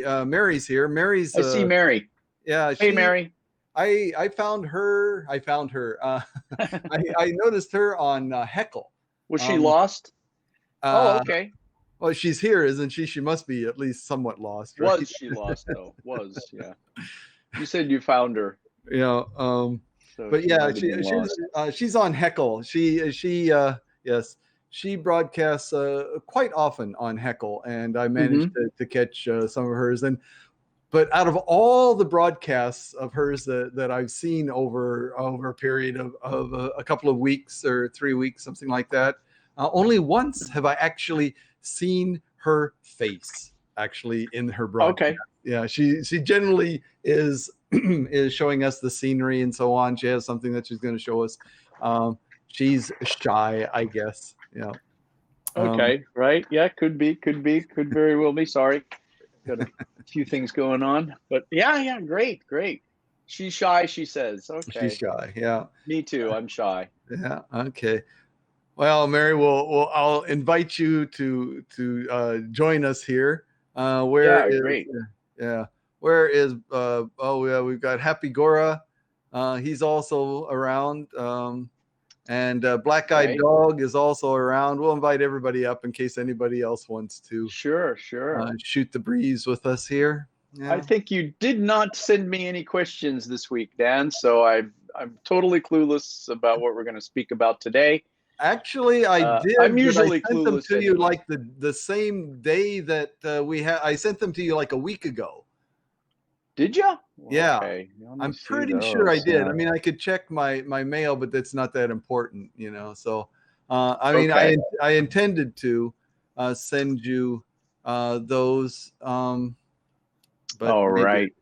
Mary's here. Mary's I see Mary. yeah, Hey, Mary. I found her. I noticed her on Heckle. Was she Um, lost? Oh, uh, okay. well, she's here, isn't she? She must be at least somewhat lost, right? Was she lost though? Was, yeah. You said you found her, Yeah. so But she yeah, might have been lost. she's on Heckle. Yes, she broadcasts quite often on Heckle, and I managed Hmm. to catch some of hers. And but out of all the broadcasts of hers that I've seen over a period of a couple of weeks or 3 weeks, something like that, only once have I actually seen her face actually in her broadcast. Okay. Yeah, she generally is is showing us the scenery and so on. She has something that she's going to show us. She's shy, I guess. Yeah. Um, Okay. Right. Yeah. Could be. Could be. Could very well be. Sorry. Got a few things going on, but yeah. Yeah. Great. Great. She's shy. She says. she's Okay. shy. Yeah. Me too. I'm shy. Yeah. Okay. Well, Mary, I'll invite you to join us here. Where Yeah. is Great. yeah? Where is oh yeah, we've got Happy Gora. He's also around. And Black Eyed Okay. Dog is also around. We'll invite everybody up in case anybody else wants to Sure. Sure. shoot the breeze with us here. I Yeah. think you did not send me any questions this week, Dan. So I'm totally clueless about what we're going to speak about today. Actually, I I'm did, but I usually sent them clueless to you anyway. like the same day that we had. I sent them to you like a week ago. Did you? Yeah, Okay, let me I'm see pretty sure I those. did. I mean, I could check my mail, but that's not that important, you know. So, I mean, Okay. I intended to send you those, but All maybe. right.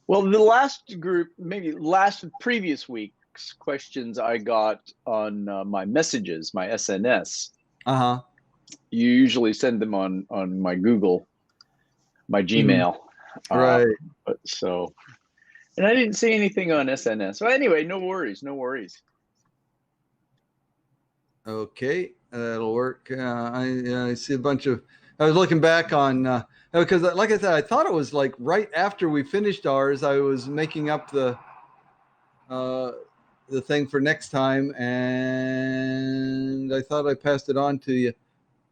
Well, the last group, maybe last previous week's questions I got on my messages, my SNS. Uh-huh. You usually send them on my Google, my Mhm. Gmail. Uh, Right. but so, and I didn't see anything on SNS. So anyway, no worries, no worries. Okay, that'll work. I see a bunch of. I was looking back on because, like I said, I thought it was like right after we finished ours. I was making up uh, the thing for next time, and I thought I passed it on to you.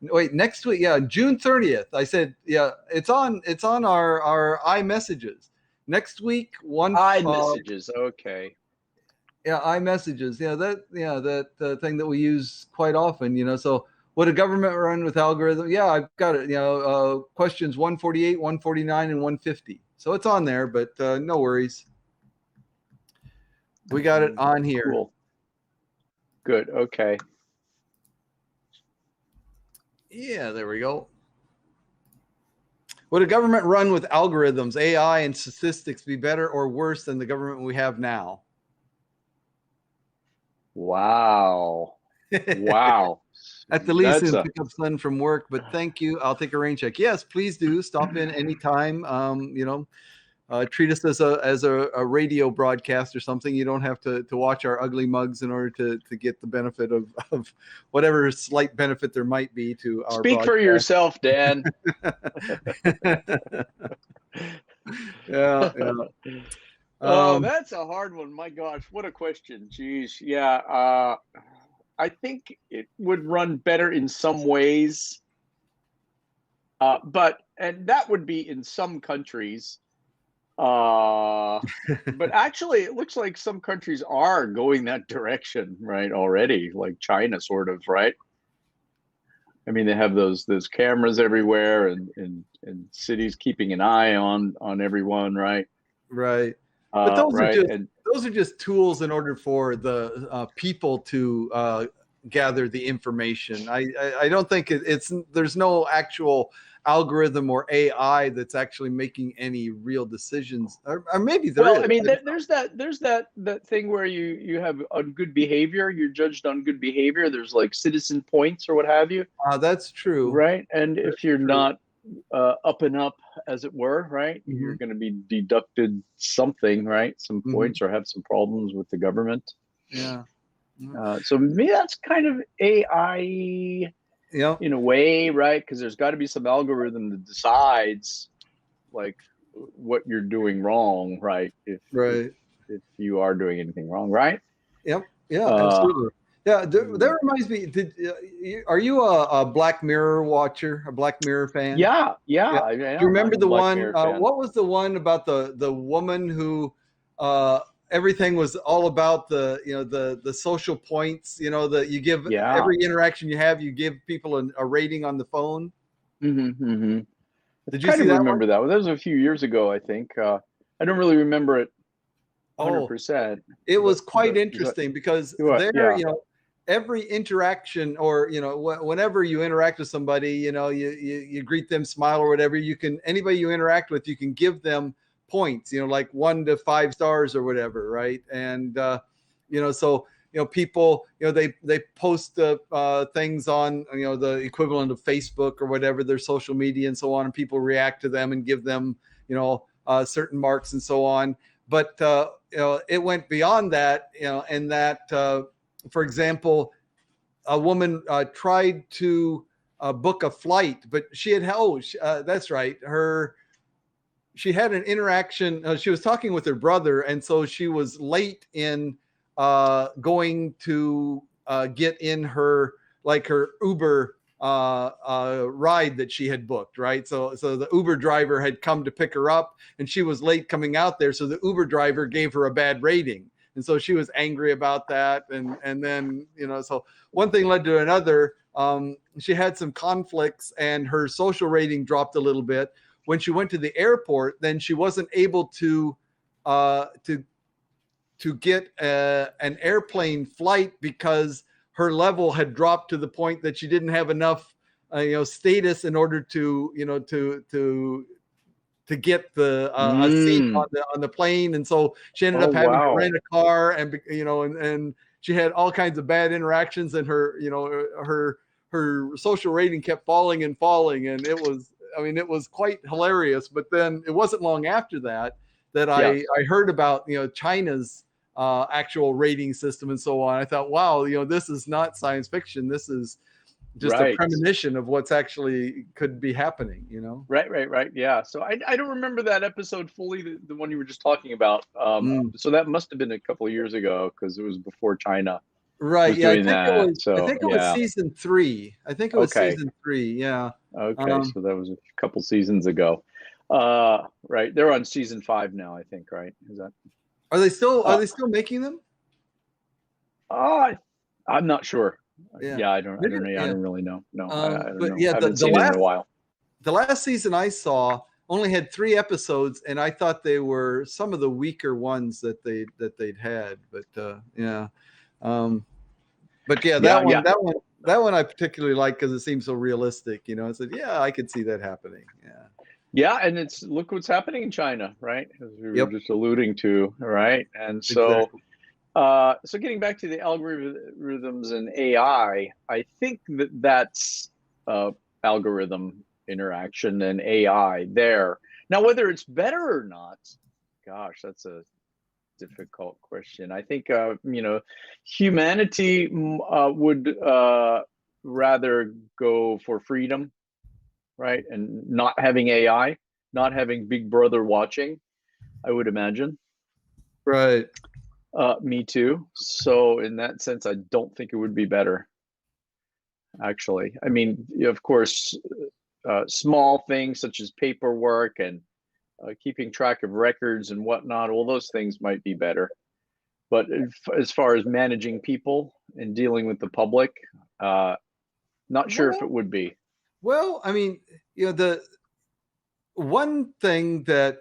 Wait, next week, yeah, June 30th. I said, yeah, it's on our iMessages. Next week, iMessages. Okay. yeah, iMessages. Yeah, that thing that we use quite often. You know, so would a government run with algorithm? Yeah, I've got it. You know, questions 148, 149, and 150. So it's on there, but no worries. We got it on here. Cool. Good. Okay. Yeah, there we go. Would a government run with algorithms, AI, and statistics be better or worse than the government we have now? Wow. Wow. At the least, That's and a pick up son from work. But thank you. I'll take a rain check. Yes, please do stop in anytime. You know, treat us as a radio broadcast or something. You don't have to watch our ugly mugs in order to get the benefit of whatever slight benefit there might be to our speak for broadcast. yourself, Dan. Yeah, yeah. Oh, that's a hard one. My gosh, what a question. Jeez. Yeah. I think it would run better in some ways. And that would be in some countries. But actually, it looks like some countries are going that direction, right? Already, like China, sort of, right? I mean, they have those cameras everywhere, and cities keeping an eye on everyone, right? right. But Right, and those are just tools in order for the people to gather the information. I don't think it's there's no actual algorithm or AI that's actually making any real decisions, or maybe there well, is. I mean, there's that thing where you have on good behavior, you're judged on good behavior. There's like citizen points or what have you, That's true. right? And if That's you're true. not up and up, as it were, right, you're Hmm. going to be deducted something, right? Some Hmm. points or have some problems with the government. Yeah. Mhm. So maybe that's kind of AI Yeah. in a way, right? Because there's got to be some algorithm that decides, like what you're doing wrong, right? Right. If you are doing anything wrong, right? Yep. Yeah, Uh, absolutely. Yeah, mm, that reminds me. Are you a Black Mirror watcher, a Black Mirror fan? yeah, yeah, Yeah. I Do you am. I'm remember a the Black one? Mirror fan. What was the one about the woman who uh, everything was all about the social points? You know, that you give Yeah. every interaction you have, you give people a rating on the phone. Hmm. I Did you kind see of that one? remember that one. That was a few years ago, I think. I don't really remember it Oh, 100%, it was quite but is that interesting because what? there, Yeah. every interaction, or whenever you interact with somebody, you greet them, smile or whatever, you can, anybody you interact with, you can give them points, like 1 to 5 stars or whatever, right? And so people, they post things on the equivalent of Facebook or whatever, their social media and so on, and people react to them and give them certain marks and so on. But it went beyond that, and that, for example, a woman tried to book a flight, but she had, that's right, she had an interaction. She was talking with her brother, and so she was late in going to get in her Uber ride that she had booked. Right, so the Uber driver had come to pick her up, and she was late coming out there. So the Uber driver gave her a bad rating, and so she was angry about that. And then so one thing led to another. She had some conflicts, and her social rating dropped a little bit. When she went to the airport, then she wasn't able to uh, to get an airplane flight because her level had dropped to the point that she didn't have enough status in order to get a seat Mm. on the plane. And so she ended Oh, up having to wow. rent a car, and she had all kinds of bad interactions, and her social rating kept falling and falling, and it was quite hilarious. But then it wasn't long after that I Yes. heard about China's actual rating system and so on. I thought, wow, this is not science fiction. This is just a Right. premonition of what's actually could be happening. Right, right, right. Yeah. So I don't remember that episode fully, the one you were just talking about. Mm. So that must have been a couple of years ago because it was before China Right. was Yeah. doing that. I So think it was yeah. season 3. I think it was Okay. season 3. Yeah. Okay. Um, So that was a couple seasons ago. Right. They're on season 5 now, I think, right? Is that are uh they still making them? uh I'm not sure. Yeah. Yeah, I Maybe, don't know. I yeah. don't really know. No, I don't But know. yeah, I haven't seen it in a while. the last season I saw only had 3 episodes, and I thought they were some of the weaker ones that they'd had. But yeah. Um, but yeah, Yeah, yeah. that one I particularly like because it seems so realistic. I said, yeah, I could see that happening. Yeah. Yeah, and it's look what's happening in China, right? As we were Yep. just alluding to, right? And so Exactly. so getting back to the algorithms and AI, I think that's algorithm interaction and AI there. Now, whether it's better or not, gosh, that's a difficult question. I think humanity would rather go for freedom, right, and not having AI, not having Big Brother watching. I would imagine. Right. Me too. So in that sense, I don't think it would be better. Actually, I mean, of course, small things such as paperwork and keeping track of records and whatnot, all those things might be better. But as far as managing people and dealing with the public, uh, not sure if it Well, would be. I mean, the one thing that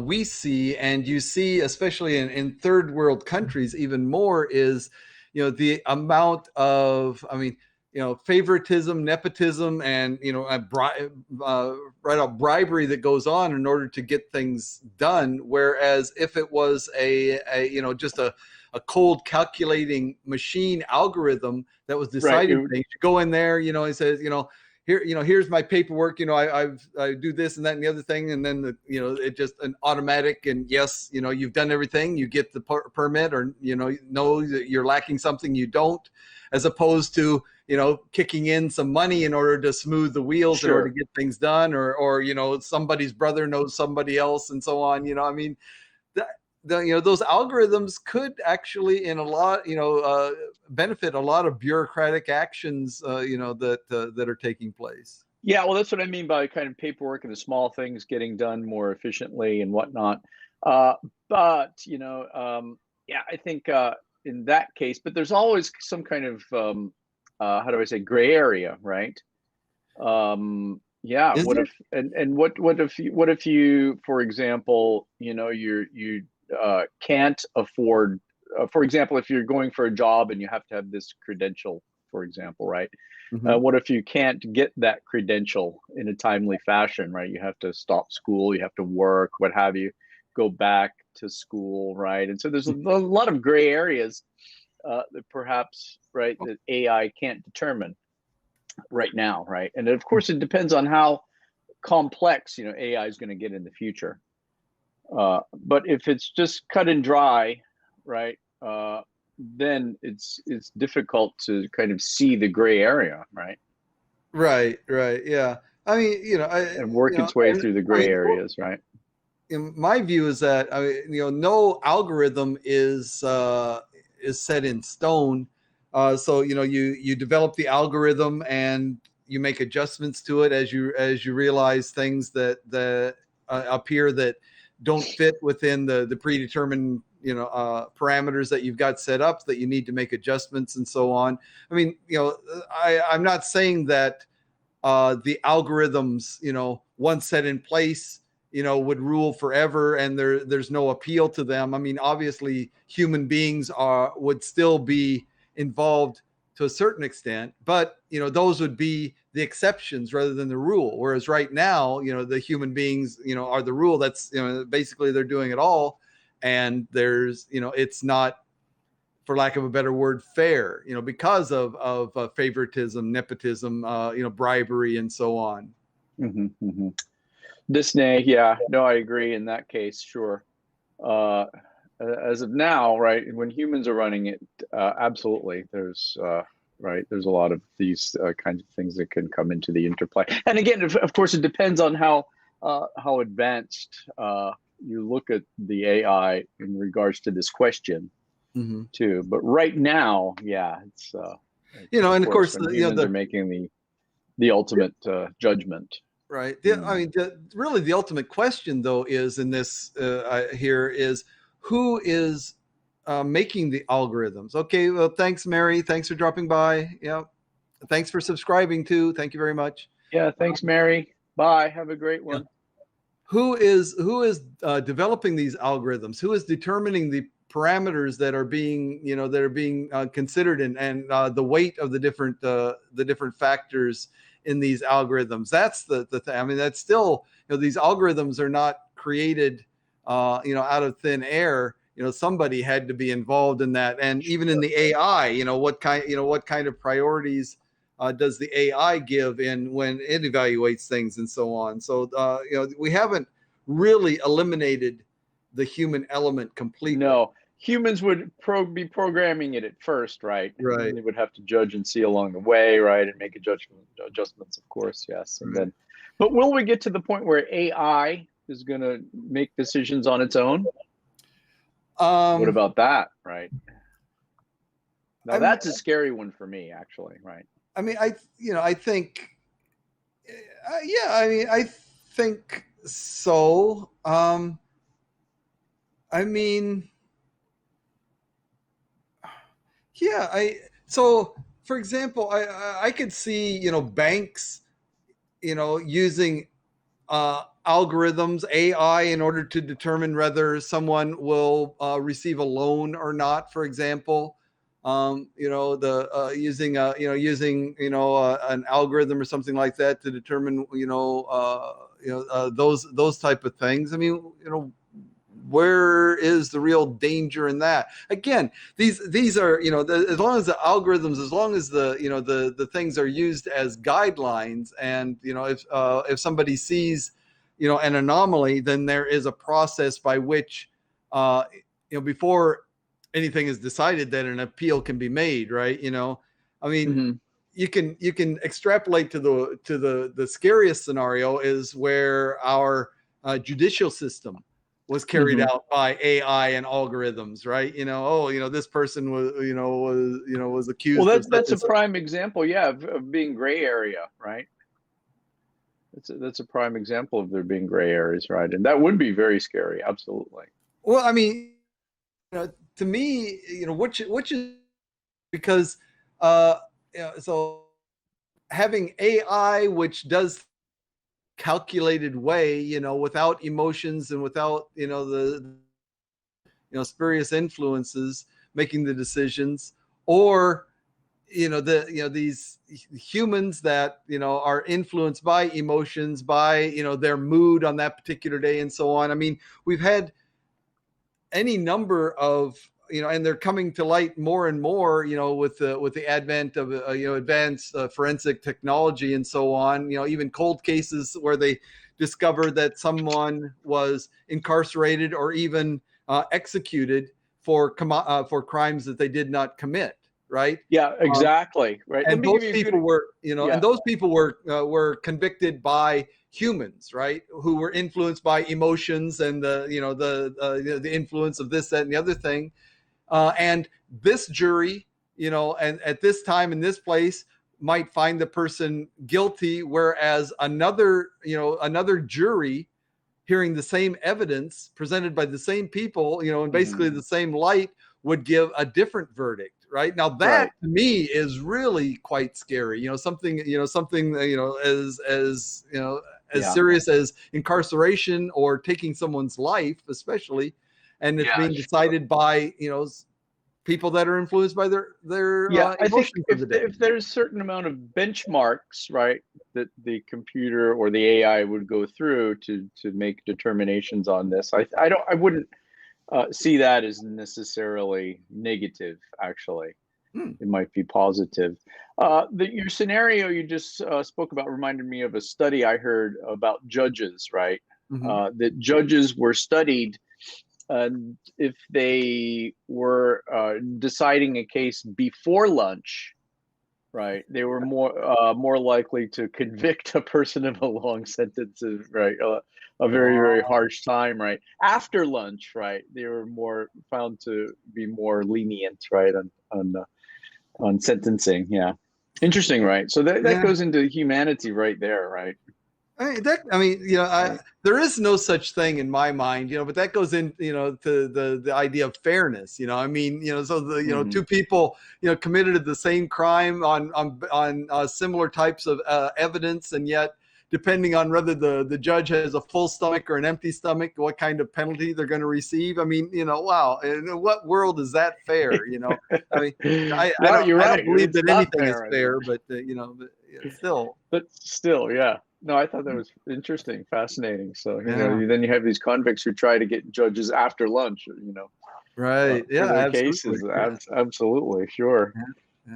we see, and you see especially in third world countries even more, is the amount of, I mean, favoritism, nepotism, and right out bribery that goes on in order to get things done. Whereas if it was just a cold calculating machine algorithm that was Right. deciding things, you go in there, it says, here, here's my paperwork, I do this and that and the other thing, and then it just an automatic, and yes, you've done everything, you get the permit, or know that you're lacking something, you don't, as opposed to kicking in some money in order to smooth the wheels in order to get things done, or somebody's brother knows somebody else and so on. I mean, those algorithms could actually in a lot benefit a lot of bureaucratic actions that are taking place. Yeah, well, that's what I mean by kind of paperwork and the small things getting done more efficiently and whatnot. But yeah, I think in that case, but there's always some kind of how do I say, gray area, right? Yeah. Is What there? if and what if you, for example, you can't afford, for example, if you're going for a job and you have to have this credential, for example, right? Mm-hmm. What if you can't get that credential in a timely fashion, right? You have to stop school, you have to work, what have you, go back to school, right? And so there's a lot of gray areas that perhaps, right, that AI can't determine right now, right? And of course, it depends on how complex AI is going to get in the future. But if it's just cut and dry, right, then it's difficult to kind of see the gray area, right? Right. Yeah. I mean, And work its way through the gray areas, right? In my view is that no algorithm is set in stone. So you develop the algorithm and you make adjustments to it as you realize things that appear that don't fit within the predetermined parameters that you've got set up, that you need to make adjustments and so on. I mean, I'm not saying that the algorithms once set in place would rule forever and there's no appeal to them. I mean, obviously human beings would still be involved to a certain extent, but those would be the exceptions rather than the rule. Whereas right now, the human beings are the rule. That's basically they're doing it all, and there's it's not, for lack of a better word, fair, because of favoritism, nepotism, bribery, and so on. Mm-hmm, mm-hmm. Disney, yeah, no, I agree in that case, sure. As of now, right, when humans are running it, absolutely, there's right, there's a lot of these kinds of things that can come into the interplay. And again, of course, it depends on how advanced you look at the AI in regards to this question, mm-hmm. too. But right now, yeah, it's and of course, humans are making the ultimate judgment. Right. I mean, really, the ultimate question, though, is in this here is who is making the algorithms. Okay. Well, thanks, Mary. Thanks for dropping by. Yeah. Thanks for subscribing too. Thank you very much. Yeah. Thanks, Mary. Bye. Have a great one. Yeah. Who is developing these algorithms? Who is determining the parameters that are being considered and the weight of the different factors in these algorithms? That's the thing. I mean, that's still, these algorithms are not created out of thin air. Somebody had to be involved in that. And even in the AI, what kind of priorities does the AI give in when it evaluates things and so on? So we haven't really eliminated the human element completely. No, humans would be programming it at first, right? Right. And they would have to judge and see along the way, right, and make adjustments, of course, yes. And then, but will we get to the point where AI is going to make decisions on its own? What about that, right? Now that's a scary one for me, actually, right? I mean, I think, yeah, I mean, I think so. I mean, yeah, so for example, I could see, banks, using algorithms, AI, in order to determine whether someone will receive a loan or not, for example. Using an algorithm or something like that to determine those type of things. I mean, where is the real danger in that? Again, these are as long as the algorithms, as long as the things are used as guidelines, and if somebody sees an anomaly, then there is a process by which before anything is decided that an appeal can be made, right? I mean, you can extrapolate to the scariest scenario is where our judicial system was carried out by AI and algorithms, right? This person was accused Well, of such that's a and such. prime example, yeah, of being gray area, right? That's a prime example of there being gray areas, right? And that would be very scary, absolutely. Well, I mean, to me, which is because so having AI which does calculated way, without emotions and without the spurious influences making the decisions, or these humans that are influenced by emotions, by their mood on that particular day and so on. I mean, we've had any number of and they're coming to light more and more with the advent of advanced forensic technology and so on. Even cold cases where they discover that someone was incarcerated or even executed for crimes that they did not commit, right? Yeah, exactly. Right. Let And me those give you a people good. were Yeah. and those people were convicted by humans, right, who were influenced by emotions and the influence of this, that, and the other thing. And this jury, and at this time in this place, might find the person guilty, whereas another jury, hearing the same evidence presented by the same people, in basically the same light, would give a different verdict. Right now, that Right. to me is really quite scary. Something as as Yeah. serious as incarceration or taking someone's life, especially, and it's Yeah. being decided by people that are influenced by their Yeah, I think emotions of the day. if there's a certain amount of benchmarks, right, that the computer or the AI would go through to make determinations on this, I wouldn't see that as necessarily negative. Actually, Hmm. it might be positive. Your scenario you just spoke about reminded me of a study I heard about judges, right? Mm-hmm. That judges were studied if they were deciding a case before lunch, right? They were more likely to convict a person of a long sentence, right? A very very Wow. harsh time, right? After lunch, right? They were more found to be more lenient, right, on sentencing. Yeah, interesting, right? So that Yeah. goes into humanity right there, right? I mean, there is no such thing in my mind, but that goes in, to the idea of fairness. I mean, so Hmm. two people, committed the same crime on similar types of evidence, and yet, depending on whether the judge has a full stomach or an empty stomach, what kind of penalty they're going to receive. I mean, wow, in what world is that fair? I mean, I No, don't you're I don't right. believe It's that not anything is fair, I think. fair, but but, yeah, still, But still, yeah. No, I thought that was interesting, fascinating. So, yeah. then you have these convicts who try to get judges after lunch, Right. for Yeah, their absolutely. cases. Yeah. Absolutely, sure. Yeah.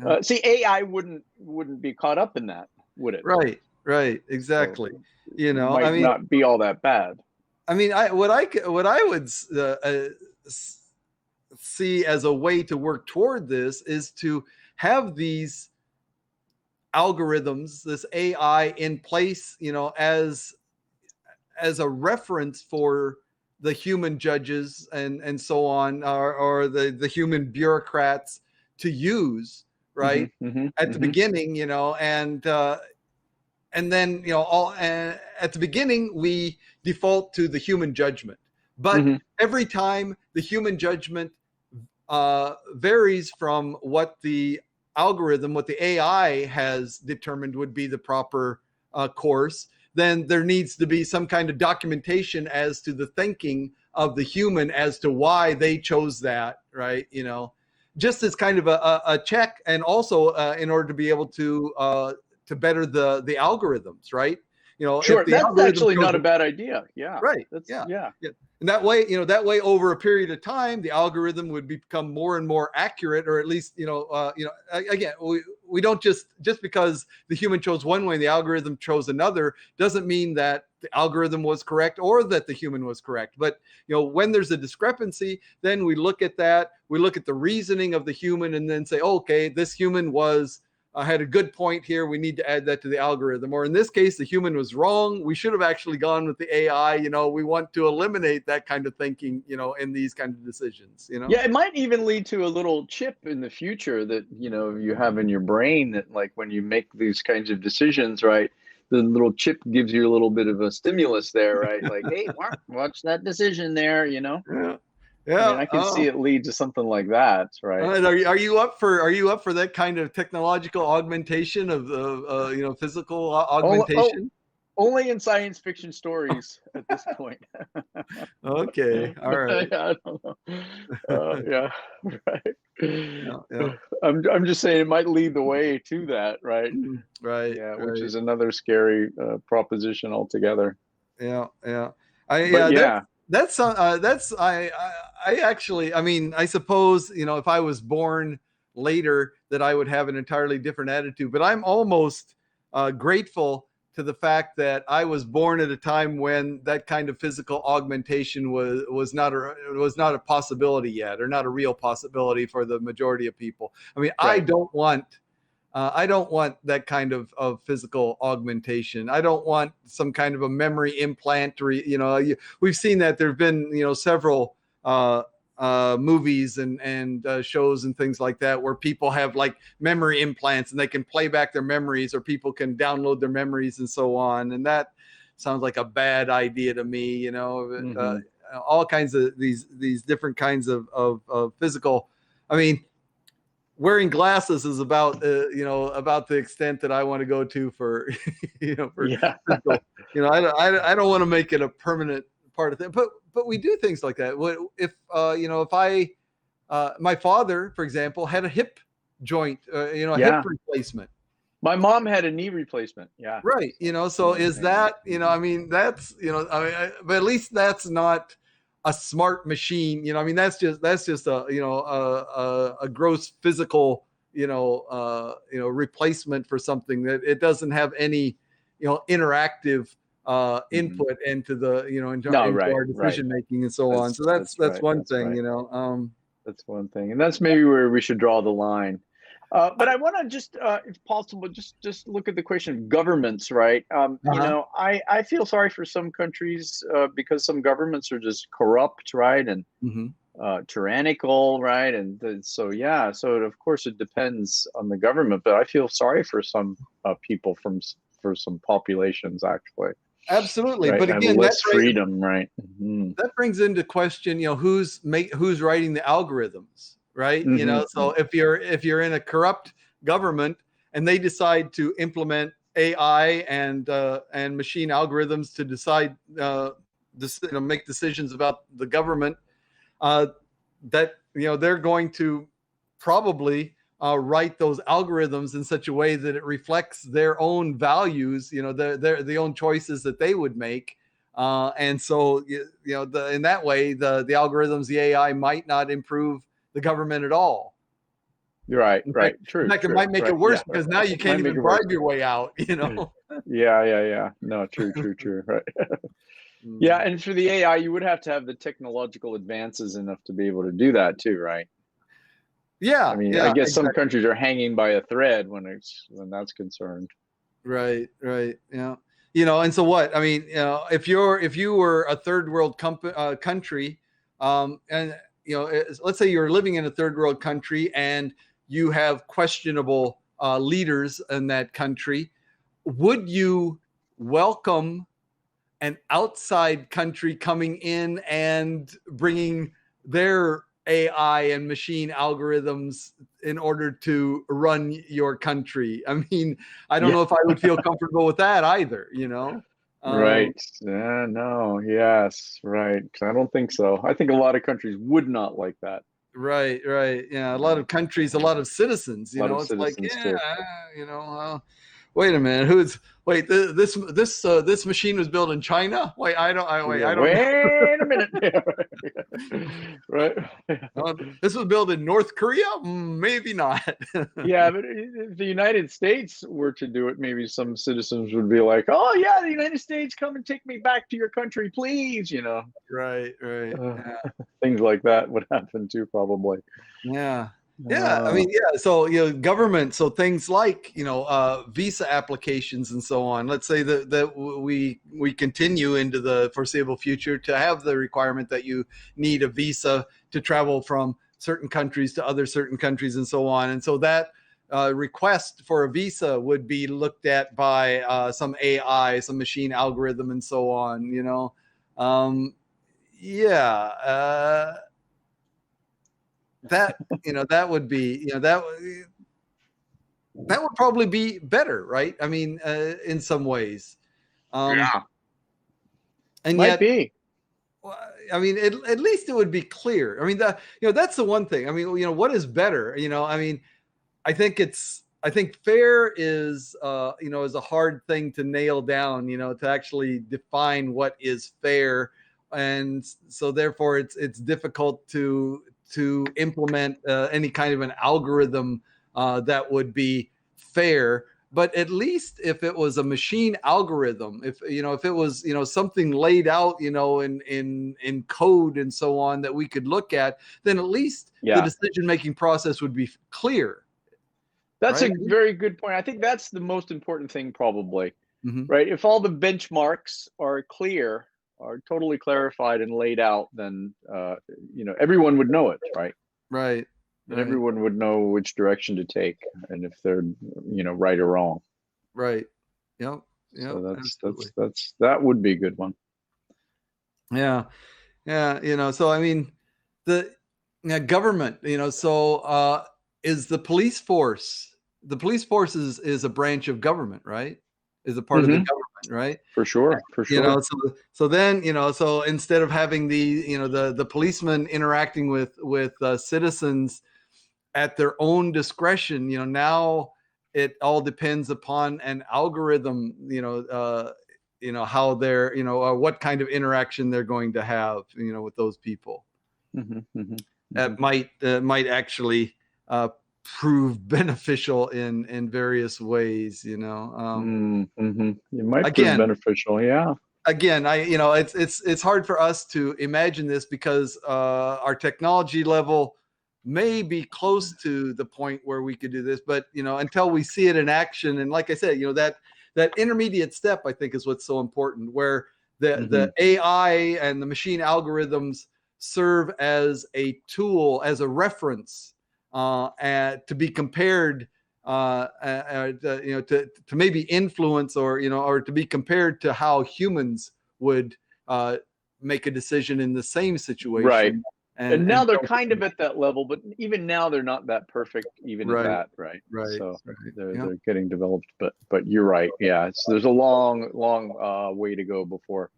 Yeah. See, AI wouldn't be caught up in that, would it? Right. Right. So Exactly. it I might mean, not be all that bad. what I would see as a way to work toward this is to have these algorithms, this AI in place, as a reference for the human judges and so on, or the human bureaucrats to use, Hmm. right, Hmm. at the Hmm. beginning, and then all at the beginning we default to the human judgment, but Hmm. every time the human judgment varies from what the algorithm, what the AI has determined would be the proper course, then there needs to be some kind of documentation as to the thinking of the human as to why they chose that, right? Just as kind of a check, and also in order to be able to better the algorithms, right? If Sure, the that's algorithm actually chose not a bad idea. Yeah, right, that's yeah, yeah. yeah. And that way, over a period of time, the algorithm would become more and more accurate, or at least, again, we don't just because the human chose one way and the algorithm chose another doesn't mean that the algorithm was correct or that the human was correct. But when there's a discrepancy, then we look at that, we look at the reasoning of the human, and then say, oh, okay, this human was had a good point here. We need to add that to the algorithm. Or in this case, the human was wrong. We should have actually gone with the AI. You know, we want to eliminate that kind of thinking, you know, in these kind of decisions, you know? Yeah, it might even lead to a little chip in the future that, you know, you have in your brain that, like, when you make these kinds of decisions, right, the little chip gives you a little bit of a stimulus there, right? Like, hey, watch that decision there, you know? Yeah. I mean, Yeah. I can see it lead to something like that, right? And are you up for that kind of technological augmentation of you know, physical Oh, augmentation? only in science fiction stories at this point. Okay. All right. Yeah, I don't know. Yeah, Yeah. right. Yeah. I'm just saying it might lead the way to that, right? Right. Yeah, which Right. is another scary proposition altogether. Yeah. Yeah. But Yeah. yeah, That's I actually, I mean, I suppose, you know, if I was born later, that I would have an entirely different attitude. But I'm almost grateful to the fact that I was born at a time when that kind of physical augmentation was not a possibility yet, or not a real possibility for the majority of people. I mean, right. I don't want that kind of physical augmentation. I don't want some kind of a memory implant. Or, you know, we've seen that there have been, you know, several movies and shows and things like that where people have like memory implants and they can play back their memories, or people can download their memories and so on. And that sounds like a bad idea to me. You know, Hmm. all kinds of these different kinds of physical. I mean, wearing glasses is about you know, about the extent that I want to go to for you know, for Yeah. physical. You know, I don't want to make it a permanent part of it, but we do things like that. If you know, if I my father, for example, had a hip joint, you know, a hip Yeah. replacement. My mom had a knee replacement. Yeah. Right. You So know, so similar is thing. that, you know, I mean, that's, you know, I mean, but at least that's not a smart machine. You know, I mean, that's just a, you know, a gross physical, you know, replacement for something that it doesn't have any, you know, interactive Hmm. input into the, you know, No, into right, our right. decision making and so on. So That's that's right. one That's thing, right. you know. That's one thing, and that's maybe where we should draw the line. But I want to just, if possible, just look at the question of governments, right? You Uh-huh. know, I feel sorry for some countries because some governments are just corrupt, right, and Hmm. tyrannical, right, and so yeah, so of course it depends on the government, but I feel sorry for some people for some populations actually, Absolutely. right, But have again, less freedom, right? that brings into question, you know, who's writing the algorithms, right? You know, Hmm. so if you're in a corrupt government and they decide to implement AI and machine algorithms to decide you know, make decisions about the government, uh, that, you know, they're going to probably write those algorithms in such a way that it reflects their own values, you know, the own choices that they would make. And so, you know, in that way, the algorithms, the AI might not improve the government at all. Right, right, In true, fact, it true, might make right, it worse yeah, because now you might can't make even it worse. bribe your way out. You know. Yeah, yeah, yeah. No, true, true, true. Right. Yeah, Mm. and for the AI, you would have to have the technological advances enough to be able to do that too, right? I Yeah, mean, I yeah, guess some exactly. countries are hanging by a thread when that's concerned. Right, right. Yeah. You know, and so what? I mean, you know, if you were a third world country, and you know, let's say you're living in a third world country and you have questionable leaders in that country, would you welcome an outside country coming in and bringing their AI and machine algorithms in order to run your country? I mean, I don't Yeah, know if I would feel comfortable with that either, you know? Um, right. Yeah, no, yes, right. I don't think so. I think a lot of countries would not like that. right, right. Yeah, a lot Yeah, of countries, a lot of citizens, a you lot know, of it's like, citizens yeah, too. you know, wait a minute, this machine was built in China? Wait, Yeah, I don't know. wait a minute. Right. This was built in North Korea? Maybe not. Yeah, but if the United States were to do it, maybe some citizens would be like, "Oh yeah, the United States, come and take me back to your country, please." You know, Right, right. uh, Yeah. things like that would happen too, probably. Yeah. Yeah, I mean, yeah. So government. So things like visa applications and so on. Let's say that we continue into the foreseeable future to have the requirement that you need a visa to travel from certain countries to other certain countries and so on. And so that request for a visa would be looked at by some AI, some machine algorithm, and so on. Yeah. That that would be that would probably be better, right? I mean, in some ways, Yeah, and might yet, be. I mean, at least it would be clear. I mean, that's the one thing. I mean, what is better? I mean, I think fair is is a hard thing to nail down. To actually define what is fair, and so therefore it's difficult to implement any kind of an algorithm that would be fair. But at least if it was a machine algorithm, if it was something laid out in code and so on that we could look at, then at least the Yeah, decision making process would be clear, that's right? a very good point. I think that's the most important thing, probably. Mm-hmm. Right? If all the benchmarks are clear, are totally clarified and laid out, then everyone would know it, right? Right. And Right. everyone would know which direction to take, and if they're right or wrong. Right. Yep. Yep. So Absolutely. that would be a good one. Yeah. Yeah. So I mean, the government. So is the police force is a branch of government, right? Is a part of the Hmm. government, right? For sure, for sure. So then so instead of having the policemen interacting with citizens at their own discretion, now it all depends upon an algorithm, how they're what kind of interaction they're going to have with those people. Hmm. Hmm. That might actually prove beneficial in various ways. Mm-hmm. It might prove Again, beneficial. Yeah. I it's hard for us to imagine this because our technology level may be close to the point where we could do this, but until we see it in action, and like I said, that intermediate step I think is what's so important, where Hmm. the AI and the machine algorithms serve as a tool, as a reference, to be compared to maybe influence, or to be compared to how humans would make a decision in the same Right. situation. And now And they're kind of at that level, but even now they're not that perfect, even at right, that, right? right, So right. they're Yeah, they're getting developed, but you're right. Yeah, there's a long, long way to go before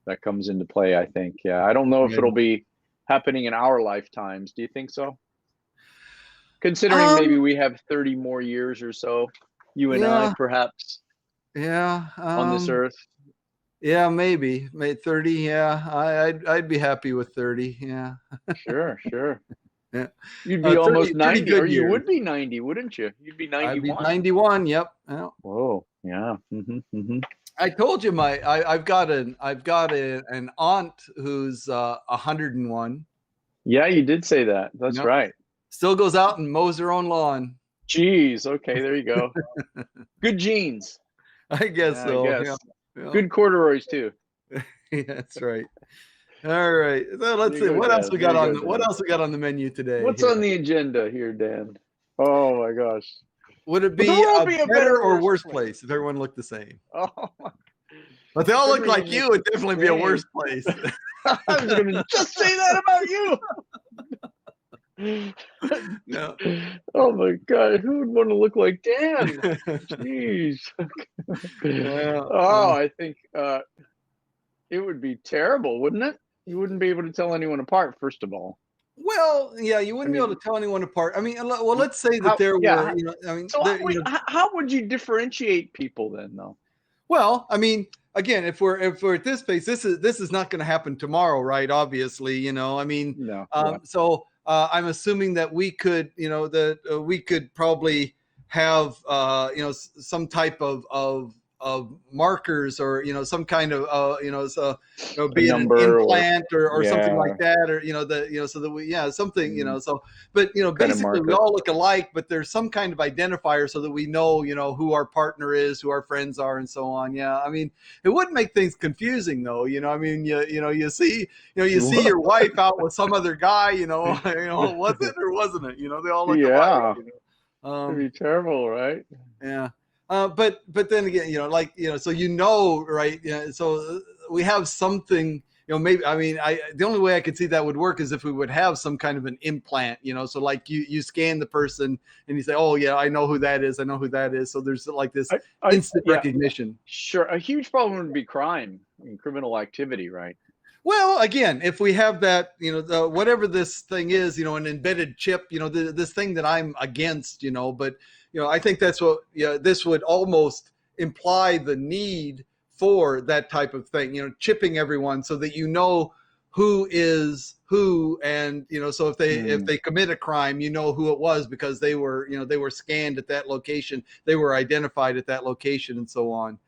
that comes into play, I think. Yeah, I don't know if it'll right. be happening in our lifetimes. Do you think so? Considering maybe Um, we have 30 more years or so, you and I yeah, perhaps yeah, on this earth. yeah, maybe 30. Yeah, I'd be happy with 30. Yeah, Sure, sure. yeah. You'd be 30 almost 30 90, or good you years. would be 90, wouldn't you? You'd be I'd be 91. 91. Yep. Yeah. Whoa, yeah. Hmm. Hmm. I told you I've got an aunt who's 101. Yeah, you did say that. That's Yep. right. Still goes out and mows her own lawn. Geez. Okay, there you go. Good genes. I guess Yeah, I so. Yeah. guess. Yeah. Good corduroys too. Yeah, that's right. All right. So There let's you see go, what else Dan. we There got you on go, what Dan. else we got on the menu today What's here. on the agenda here, Dan? Oh my gosh. Would it Would the be world a be a better better or or worse worse place? place if everyone looked the same? Oh, my- But they all look like everyone you, looks it'd the definitely be a same. worse place. I was gonna just say that about you. No. Oh my God, who would want to look like Dan? Jeez. Yeah. Oh, I think it would be terrible, wouldn't it? You wouldn't be able to tell anyone apart, first of all. Well, yeah, you I wouldn't be able mean, to tell anyone apart. I mean, well, let's say that how? there Yeah. were, I mean, So there, wait, how would you differentiate people then, though? well, I mean, again, if we're at this pace, this is not going to happen tomorrow, right? Obviously, I mean, No. Yeah. so I'm assuming that we could, that we could probably have, some type of markers, or some kind of so A be it an number or implant or something like yeah, that, or so that we something so, but some kind of basically we marker. all look alike, but there's some kind of identifier so that we know who our partner is, who our friends are, and so on. Yeah, I mean, it would make things confusing though. I mean, you see your wife out with some other guy. Was it or wasn't it? They all look alike. Yeah, it'd be terrible, right? Yeah. But then again, like, so right? Yeah. So we have something, maybe, I mean, the only way I could see that would work is if we would have some kind of an implant, so like you scan the person and you say, oh yeah, I know who that is. I know who that is. So there's like this instant Yeah, recognition. sure. A huge problem would be crime and criminal activity, right? Well, again, if we have that, whatever this thing is, an embedded chip, this thing that I'm against, but I think that's what, this would almost imply the need for that type of thing, chipping everyone so that who is who, and so if they commit a crime, who it was because they were scanned at that location, they were identified at that location, and so on.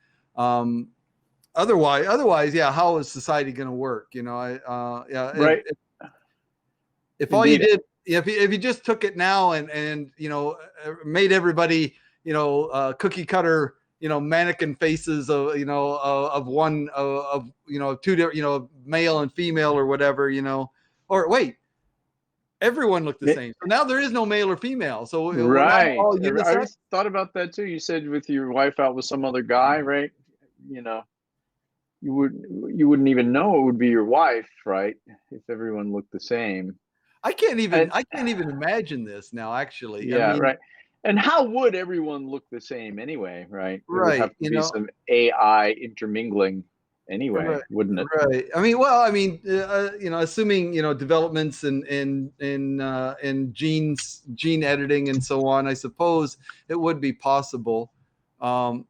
Otherwise, yeah, how is society going to work? Right. If all you did, if you just took it now and made everybody cookie cutter mannequin faces of of one of two different male and female or whatever, or wait, everyone looked the same. So now there is no male or female. So we're now all unisex. I always thought about that too. You said with your wife out with some other guy, right? You wouldn't even know it would be your wife, right? If everyone looked the same. I can't even imagine this now, actually. Yeah, I mean, right. And how would everyone look the same anyway, right? There would have to be some AI intermingling anyway, right, wouldn't it? Right. I mean, well, I mean, assuming developments in gene editing and so on, I suppose it would be possible. Through.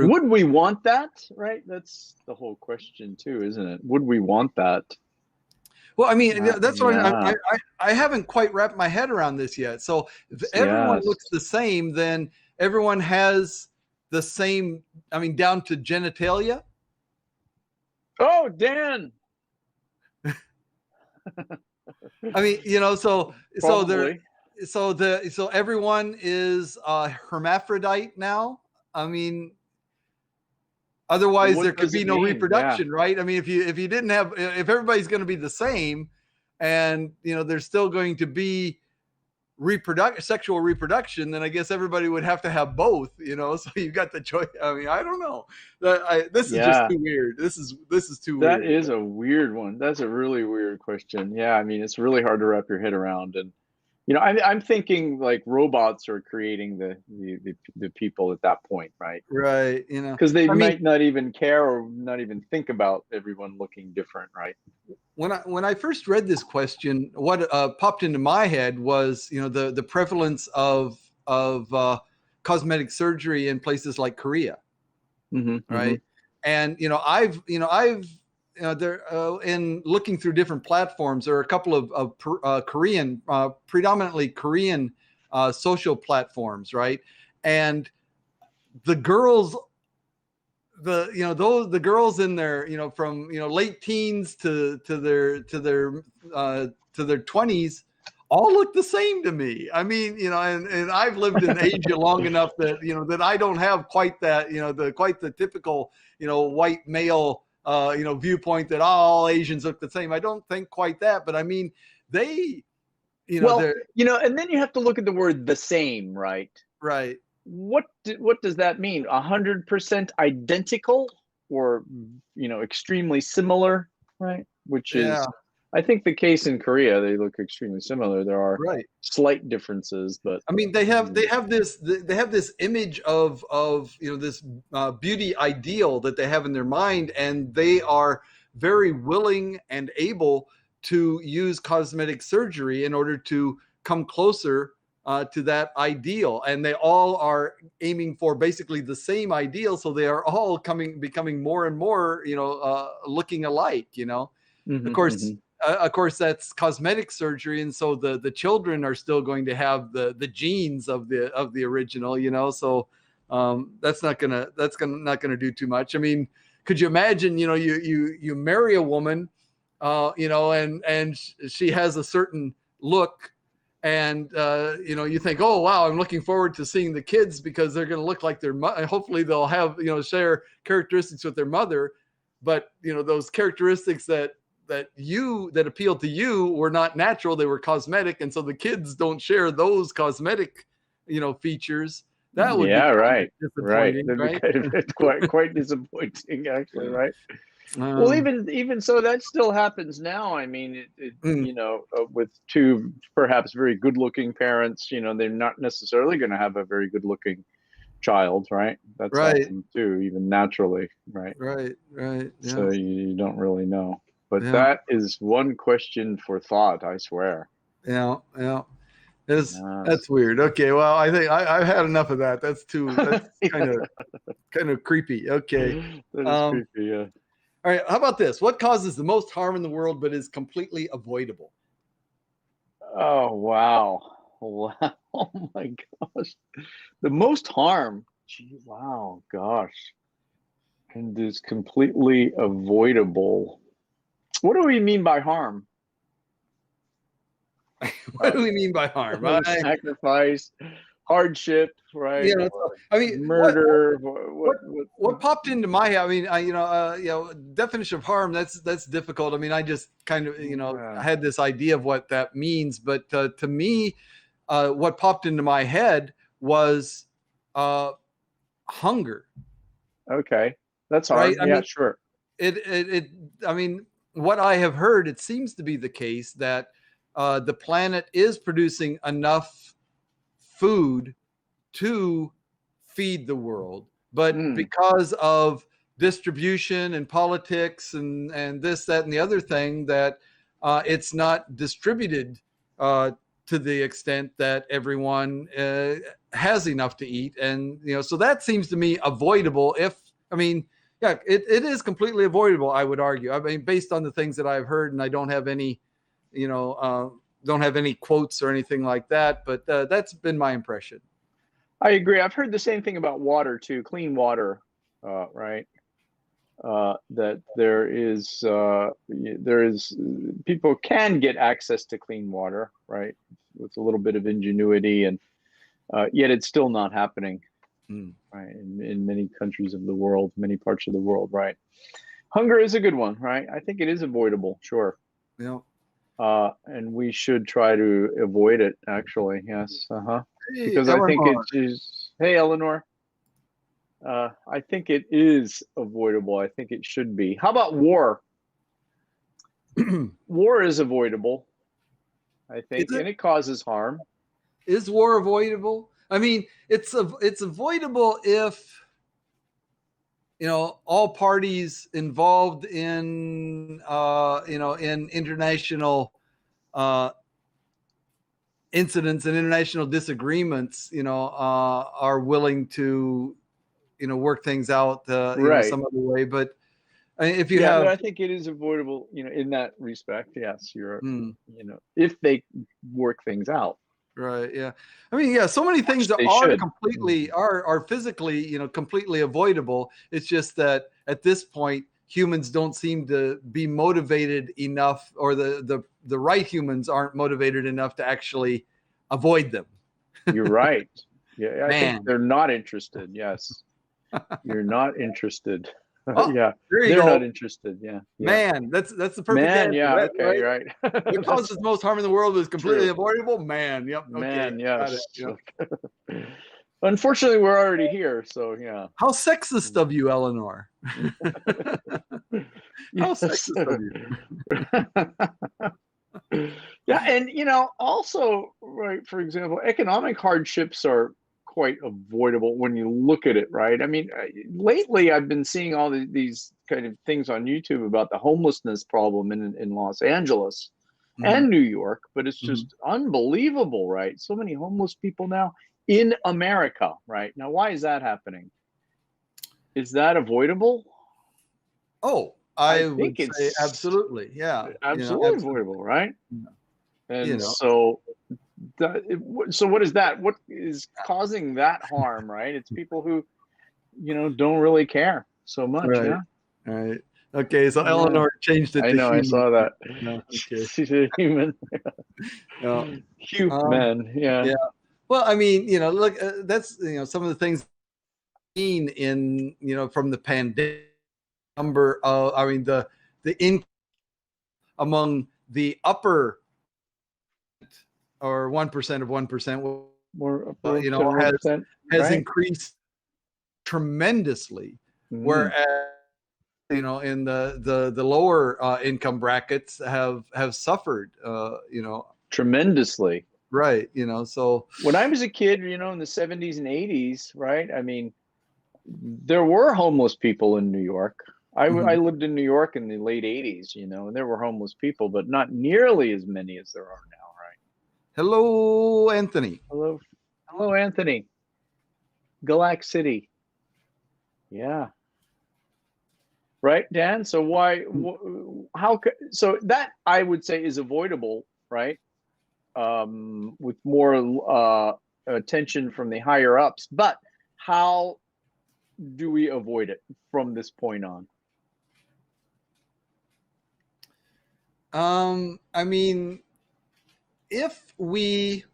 Would we want that? Right. That's the whole question too, isn't it? Would we want that? Well, I mean, that's what I haven't quite wrapped my head around this yet. So if everyone looks the same, then everyone has the same, I mean, down to genitalia. Oh, Dan. I mean, so everyone is hermaphrodite now. I mean, otherwise there could be no reproduction, right? I mean, if you didn't have, if everybody's going to be the same, and there's still going to be sexual reproduction, then I guess everybody would have to have both. So you've got the choice. I mean, I don't know. This is just too weird. This is too weird. That is a weird one. That's a really weird question. Yeah, I mean, it's really hard to wrap your head around. And I'm thinking like robots are creating the people at that point, right? Right. Because they might not even care or not even think about everyone looking different, right? When I first read this question, what popped into my head was the prevalence of cosmetic surgery in places like Korea, right? And I've there in looking through different platforms, there are a couple of Korean, predominantly Korean social platforms, right? And the girls, the girls in their from late teens to their 20s all look the same to me. I mean, and I've lived in Asia long enough that that I don't have quite that the typical white male viewpoint that all Asians look the same. I don't think quite that, but I mean, they, and then you have to look at the word "the same," right? Right. What does that mean? 100% identical, or extremely similar, right? Which is, I think, the case in Korea. They look extremely similar. There are slight differences, but I mean, they have this image of this beauty ideal that they have in their mind, and they are very willing and able to use cosmetic surgery in order to come closer to that ideal, and they all are aiming for basically the same ideal. So they are all becoming more and more looking alike. Of course, that's cosmetic surgery, and so the children are still going to have the genes of the original. So That's not gonna do too much. I mean, could you imagine? You marry a woman, and she has a certain look, and you think, oh wow, I'm looking forward to seeing the kids because they're going to look like their mother. Hopefully they'll have share characteristics with their mother, but those characteristics that appealed to you were not natural, they were cosmetic, and so the kids don't share those cosmetic features. That would be right. disappointing, right? It's quite disappointing, actually, right? Well, even so, that still happens now. I mean, with two perhaps very good-looking parents, they're not necessarily going to have a very good-looking child, right? That's happened too, even naturally, right? Right. Yeah. So you don't really know, but that is one question for thought, I swear. Yeah. That's weird. Okay, well, I think I've had enough of that. That's kind of creepy. Okay. That is creepy, yeah. All right, how about this? What causes the most harm in the world but is completely avoidable? Oh, wow. Wow. Oh my gosh. The most harm. Gee, wow, gosh. And is completely avoidable. What do we mean by harm? What do we mean by harm? Sacrifice, hardship, right? I mean, murder. What popped into my head? I mean, definition of harm. That's difficult. I mean, I just kind of I had this idea of what that means, but to me, what popped into my head was hunger. Okay, that's hard. Right? Yeah, sure. I mean, what I have heard, it seems to be the case that the planet is producing enough food to feed the world, but because of distribution and politics and this, that, and the other thing, that it's not distributed to the extent that everyone has enough to eat. And so that seems to me avoidable. It is completely avoidable, I would argue. I mean, based on the things that I've heard, and I don't have any don't have any quotes or anything like that, but that's been my impression. I agree. I've heard the same thing about water too, clean water, right? That there is people can get access to clean water, right, with a little bit of ingenuity, and yet it's still not happening, right, in many countries of the world, many parts of the world, right? Hunger is a good one, right? I think it is avoidable, sure. Yeah. And we should try to avoid it, actually. Yes. Hey, because Eleanor. I think it is. Hey, Eleanor. I think it is avoidable. I think it should be. How about war? War is avoidable, I think, and it causes harm. Is war avoidable? I mean, it's avoidable if all parties involved in in international incidents and international disagreements are willing to work things out some other way. But if you have, but I think it is avoidable in that respect. Yes, you're if they work things out. Right. Yeah. I mean, yeah. So many things that are completely are physically, completely avoidable. It's just that at this point, humans don't seem to be motivated enough, or the right humans aren't motivated enough to actually avoid them. You're right. Yeah, I think they're not interested. Yes, you're not interested. Oh, yeah, they're not interested. Yeah. Man, that's the perfect answer. Yeah, okay, right. What causes the most harm in the world is completely avoidable. Man, yep. Man, okay, yes. Yep. Unfortunately, we're already here, so yeah. How sexist of you, Eleanor. How sexist of you. Yeah, and also, right, for example, economic hardships are quite avoidable when you look at it, right? I mean, lately I've been seeing all these kind of things on YouTube about the homelessness problem in Los Angeles and New York, but it's just unbelievable, right? So many homeless people now in America, right? Now, why is that happening? Is that avoidable? Oh, I would say absolutely. Yeah. Absolutely avoidable, right? And so So what is that? What is causing that harm, right? It's people who, don't really care so much. Right. Yeah. All right. Okay. So Yeah. Eleanor changed it I to know. I human. saw that. No, okay. She's a human. Yeah. Um, Human. Yeah. yeah. Well, I mean, look, that's, some of the things seen in, from the pandemic number of, I mean, the in among the upper or 1% of 1%, More upper to has 1%, has right? increased tremendously, Mm, whereas in the lower income brackets have suffered. tremendously. Right. So When I was a kid, in the 70s and 80s, right? I mean, there were homeless people in New York. I mhm. lived in New York in the late 80s, and there were homeless people, but not nearly as many as there are now, right? Hello, Anthony. Hello. Hello, Anthony. Galax City. Yeah. Right, Dan? So so that I would say is avoidable, right? With more attention from the higher ups. But how do we avoid it from this point on? I mean, if we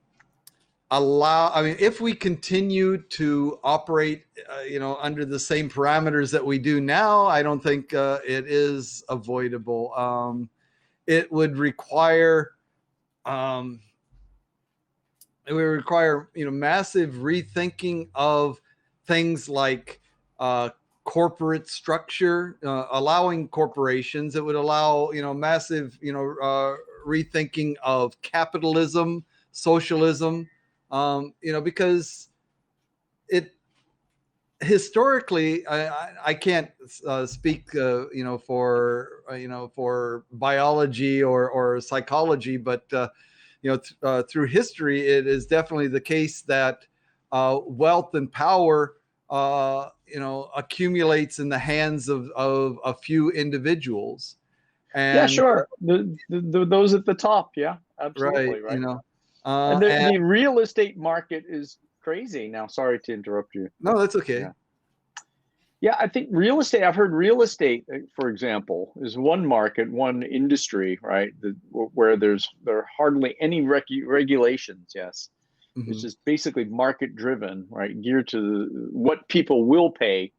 if we continue to operate, under the same parameters that we do now, I don't think it is avoidable. It would require, um, massive rethinking of things like corporate structure, allowing corporations. It would allow, massive, rethinking of capitalism, socialism, because it historically, I can't speak, for biology or psychology, but through history, it is definitely the case that wealth and power, accumulates in the hands of a few individuals, Yeah, and sure. Those at the top, yeah, right, absolutely, right. And the, and the real estate market is crazy now. Sorry to interrupt you. no, that's okay. Yeah. Yeah, I think real estate, I've heard real estate, for example, is one market, one industry, right? Where there are hardly any regulations, yes. It's Hmm. just basically market driven, right? Geared to what people will pay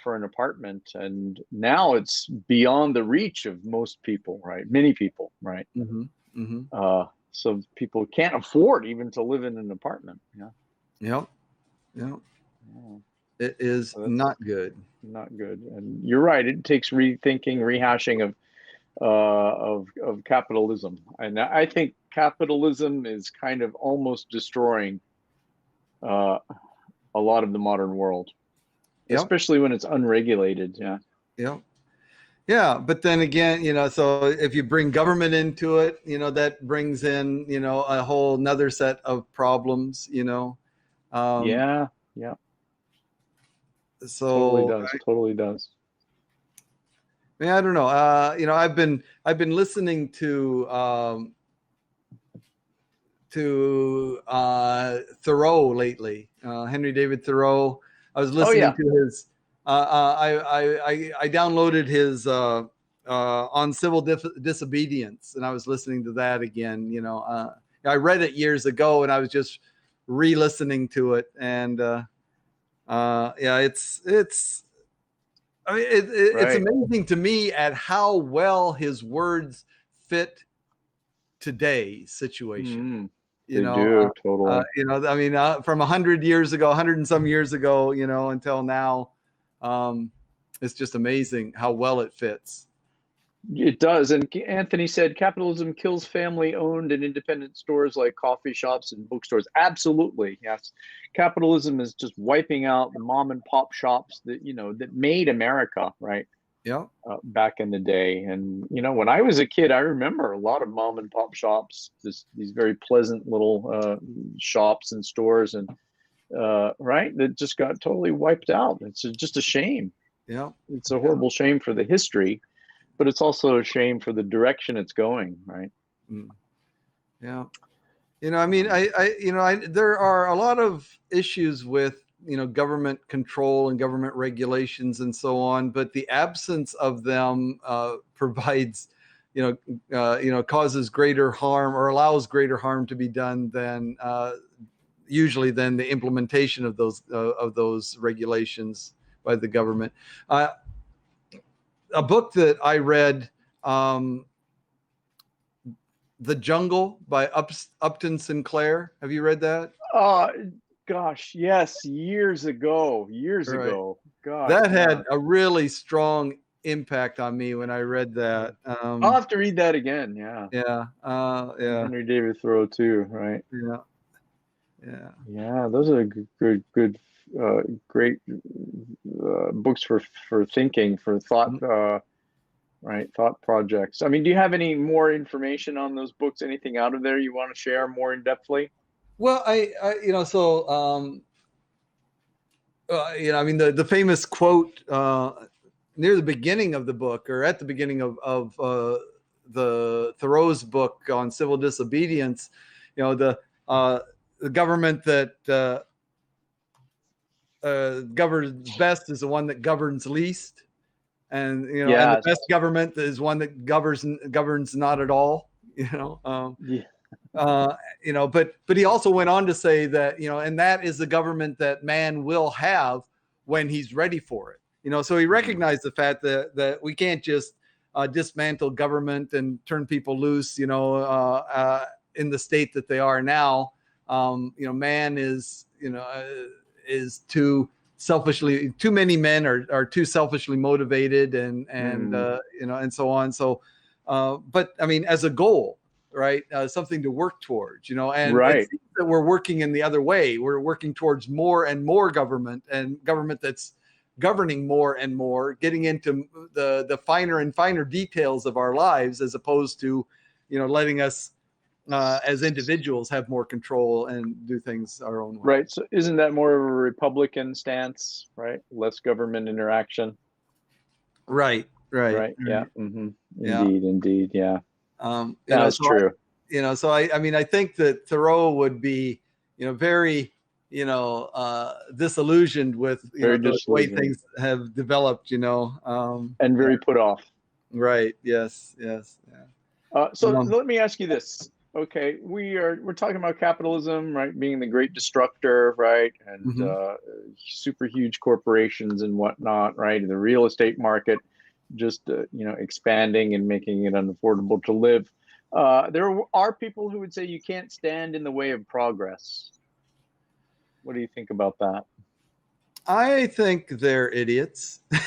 for an apartment. And now it's beyond the reach of most people, right? Many people, right? Hmm. Hmm. So people can't afford even to live in an apartment. Yeah. Yep. Yep. Yeah. It is So that's not good. not good. And you're right. It takes rethinking, rehashing of capitalism. And I think capitalism is kind of almost destroying uh, a lot of the modern world, Yep. especially when it's unregulated. Yeah. Yep. Yeah, but then again, so if you bring government into it, that brings in, a whole another set of problems, Um, Yeah. Yeah. Totally so does. Totally does. I mean, I don't know. I've been listening to Thoreau lately, Henry David Thoreau. I was Oh listening yeah. to his. I downloaded his on civil disobedience, and I was listening to that again. I read it years ago, and I was just re-listening to it, and yeah, it's. I mean, it's Right. amazing to me at how well his words fit today's situation. Mm, you they know do totally. I mean, from 100 years ago, 100 and some years ago, until now, um it's just amazing how well it fits. It does. And Anthony said capitalism kills family owned and independent stores like coffee shops and bookstores. Absolutely. Yes. Capitalism is just wiping out the mom and pop shops that made America, right? Yeah. Back in the day. And, when I was a kid, I remember a lot of mom and pop shops, these very pleasant little shops and stores, and right, that just got totally wiped out. It's just a shame. Yeah. It's a Yeah. horrible shame for the history, but it's also a shame for the direction it's going, right? Mm. Yeah. I mean, there are a lot of issues with, government control and government regulations and so on, but the absence of them provides, causes greater harm or allows greater harm to be done than usually than the implementation of those regulations by the government. A book that I read, The Jungle by Upton Sinclair. Have you read that? Gosh, yes, years ago. Right. Gosh, That yeah. had a really strong impact on me when I read that. I'll have to read that again. Yeah. Yeah. Yeah. Henry David Thoreau too, right? Yeah. Yeah. Yeah, those are good, great books for thinking, for thought, right? Thought projects. I mean, do you have any more information on those books? Anything out of there you want to share more in depthly? Well, I mean, the famous quote near the beginning of the book, or at the beginning of the Thoreau's book on civil disobedience, the government that governs best is the one that governs least, and and the best government is one that governs not at all. But he also went on to say that, and that is the government that man will have when he's ready for it. So he recognized the fact that we can't just dismantle government and turn people loose, in the state that they are now. Man is too many men are too selfishly motivated and so on. So, but I mean, as a goal, right, something to work towards, and right. It seems that we're working in the other way. We're working towards more and more government, and government that's governing more and more, getting into the finer and finer details of our lives, as opposed to, letting us as individuals have more control and do things our own way. Right. So isn't that more of a Republican stance, right? Less government interaction. Right. Yeah. Mm-hmm. Indeed. Yeah. That's true. I mean, I think that Thoreau would be, very, disillusioned with the way things have developed, and very put off. Right. Yes. Yeah. So let me ask you this. Okay, we're talking about capitalism, right? Being the great destructor, right? And super huge corporations and whatnot, right? The real estate market just expanding and making it unaffordable to live. There are people who would say you can't stand in the way of progress. What do you think about that? I think they're idiots. I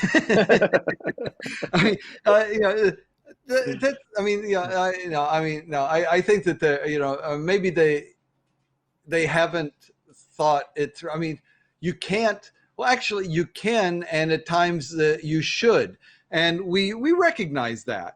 think that maybe they haven't thought it through. I mean, you can't. Well, actually, you can, and at times you should, and we recognize that.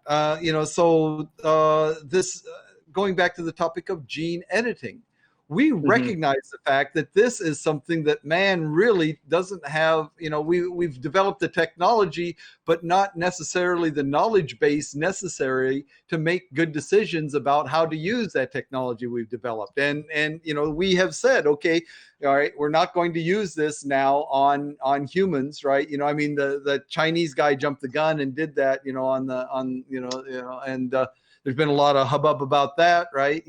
This going back to the topic of gene editing. We recognize the fact that this is something that man really doesn't have. We've developed the technology, but not necessarily the knowledge base necessary to make good decisions about how to use that technology we've developed. And we have said, okay, all right, we're not going to use this now on humans, right? I mean, the Chinese guy jumped the gun and did that, and there's been a lot of hubbub about that, right?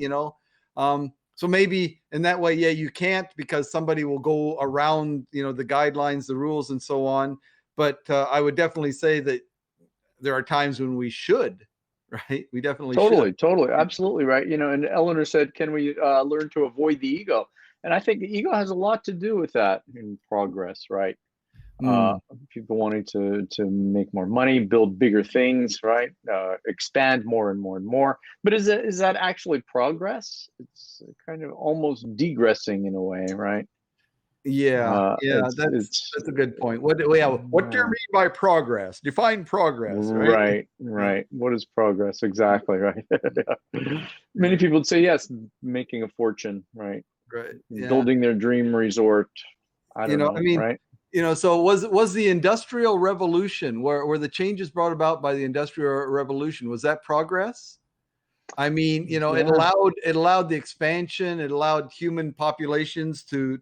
So maybe in that way, yeah, you can't, because somebody will go around, the guidelines, the rules, and so on. But I would definitely say that there are times when we should, right? We definitely should. Totally, absolutely right. And Eleanor said, "Can we learn to avoid the ego?" And I think the ego has a lot to do with that in progress, right? People wanting to make more money, build bigger things, right? Expand more and more and more. But is that actually progress? It's kind of almost degressing in a way, right? Yeah, that's a good point. What do you mean by progress? Define progress, right? Right. What is progress exactly, right? Many people would say yes, making a fortune, right? Right. Yeah. Building their dream resort. I don't know. I mean, right? So was the Industrial Revolution, where the changes brought about by the Industrial Revolution, was that progress? I mean, it Yeah. allowed the expansion. It allowed human populations to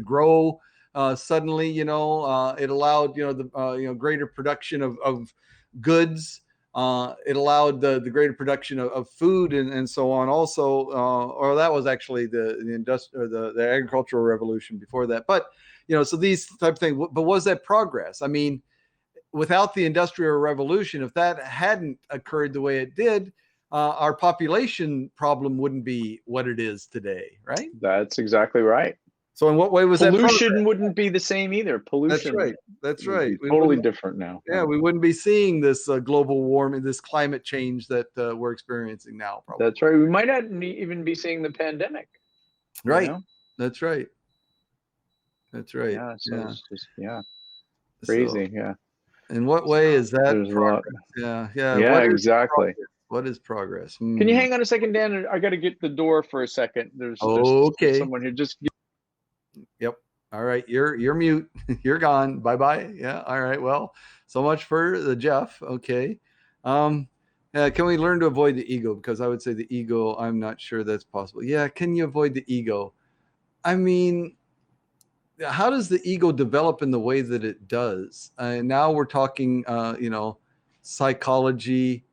grow suddenly. It allowed the greater production of goods. It allowed the greater production of food and so on. Also, or that was actually the industrial or the agricultural revolution before that. But so these type of things. But was that progress? I mean, without the industrial revolution, if that hadn't occurred the way it did, our population problem wouldn't be what it is today, right? That's exactly right. So in what way was that progress? Pollution wouldn't be the same either. That's Pollution right. That's would right. be We totally wouldn't. different now. Yeah, we wouldn't be seeing this global warming, this climate change that we're experiencing now. Probably. That's right. We might not even be seeing the pandemic. Right. That's right. That's right. Yeah. So Yeah. it's just So, crazy. Yeah. in what way is that There's a progress? lot. Yeah. Yeah. Yeah. Exactly. What is progress? Can you hang on a second, Dan? I got to get the door for a second. There's Okay. someone here. Just Yep. All right. You're mute. You're gone. Bye bye. Yeah. All right. Well, so much for the Jeff. Okay. Can we learn to avoid the ego? Because I would say the ego, I'm not sure that's possible. Yeah. Can you avoid the ego? I mean, how does the ego develop in the way that it does? Now we're talking, psychology,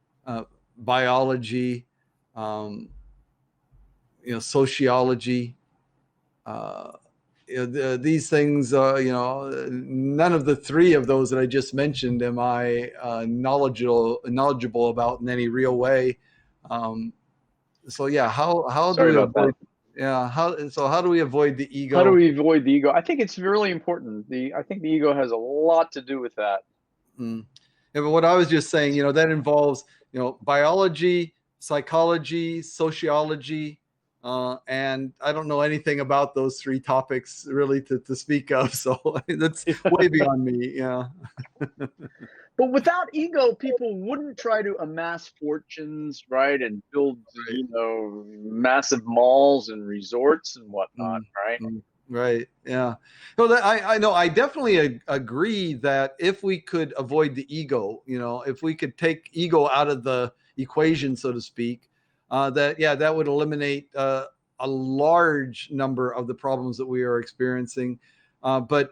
biology, sociology. These things, none of the three of those that I just mentioned am I knowledgeable about in any real way. So yeah, how do sorry we about that. avoid? Yeah, how do we avoid the ego? How do we avoid the ego? I think it's really important. I think the ego has a lot to do with that. Mm. Yeah, but what I was just saying, that involves, biology, psychology, sociology, and I don't know anything about those three topics really to speak of. So that's way beyond me. Yeah. But without ego, people wouldn't try to amass fortunes, right, and build, massive malls and resorts and whatnot, right? Right. Yeah. No, I know. I definitely agree that if we could avoid the ego, if we could take ego out of the equation, so to speak, that would eliminate a large number of the problems that we are experiencing. But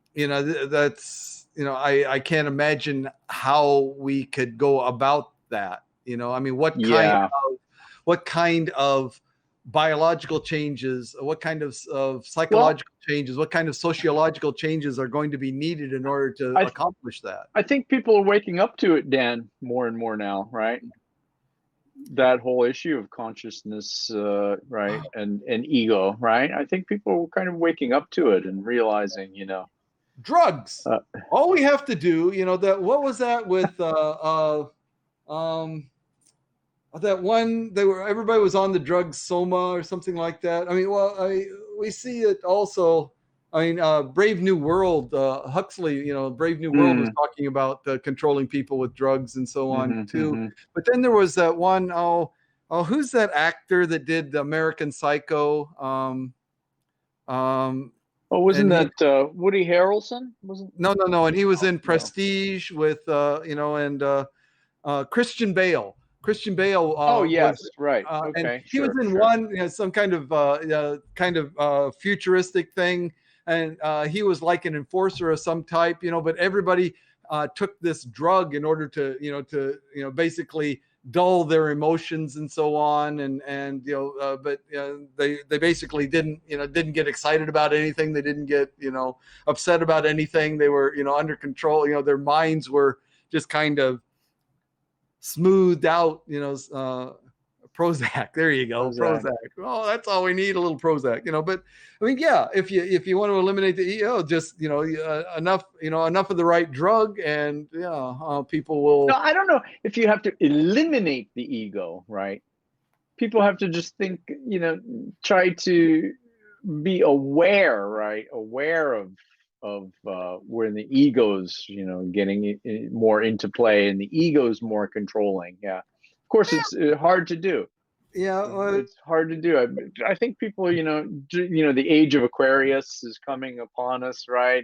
that's I can't imagine how we could go about that. I mean, what kind of biological changes, what kind of psychological changes, what kind of sociological changes are going to be needed in order to accomplish that? I think people are waking up to it, Dan, more and more now, right? That whole issue of consciousness, right, and ego, right? I think people are kind of waking up to it and realizing, drugs. All we have to do, that what was that with that one everybody was on the drug soma or something like that. I mean, we see it also. I mean, Brave New World, Huxley, Brave New World was talking about controlling people with drugs and so on too. But then there was that one, who's that actor that did the American Psycho? Wasn't that Woody Harrelson? No, and he was in Prestige with and Christian Bale. Christian Bale. Yes, right. Okay, and he was in one, some kind of futuristic thing, and he was like an enforcer of some type, But everybody took this drug in order to basically dull their emotions and so on, and but they basically didn't get excited about anything. They didn't get upset about anything. They were under control. Their minds were just kind of smoothed out, Prozac. There you go, Prozac. Oh, that's all we need, a little Prozac, But I mean, yeah, if you want to eliminate the ego, just enough of the right drug, and people will. No, I don't know if you have to eliminate the ego, right? People have to just think, try to be aware, right? Aware of when the ego's getting more into play and the ego's more controlling. Yeah, of course it's hard to do. It's hard to do. I think people, the age of Aquarius is coming upon us, right?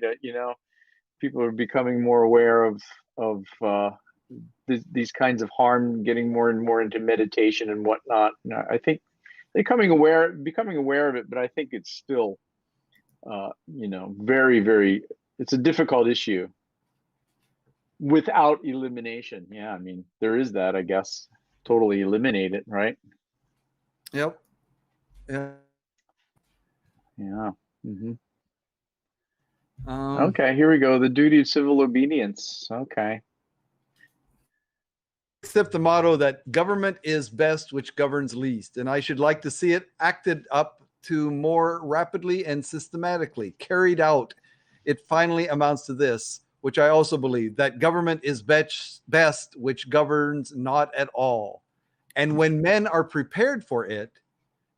People are becoming more aware of these kinds of harm, getting more and more into meditation and whatnot. I think becoming aware of it, but I think it's still, very, very, it's a difficult issue without elimination. Yeah, I mean, there is that, I guess. Totally eliminate it, right? Yep. Yeah. Yeah. Mm-hmm. Um, Okay, here we go. The duty of civil obedience. Okay. Accept the motto that government is best which governs least, and I should like to see it acted up to more rapidly and systematically carried out. It finally amounts to this, which I also believe, that government is best which governs not at all. And when men are prepared for it,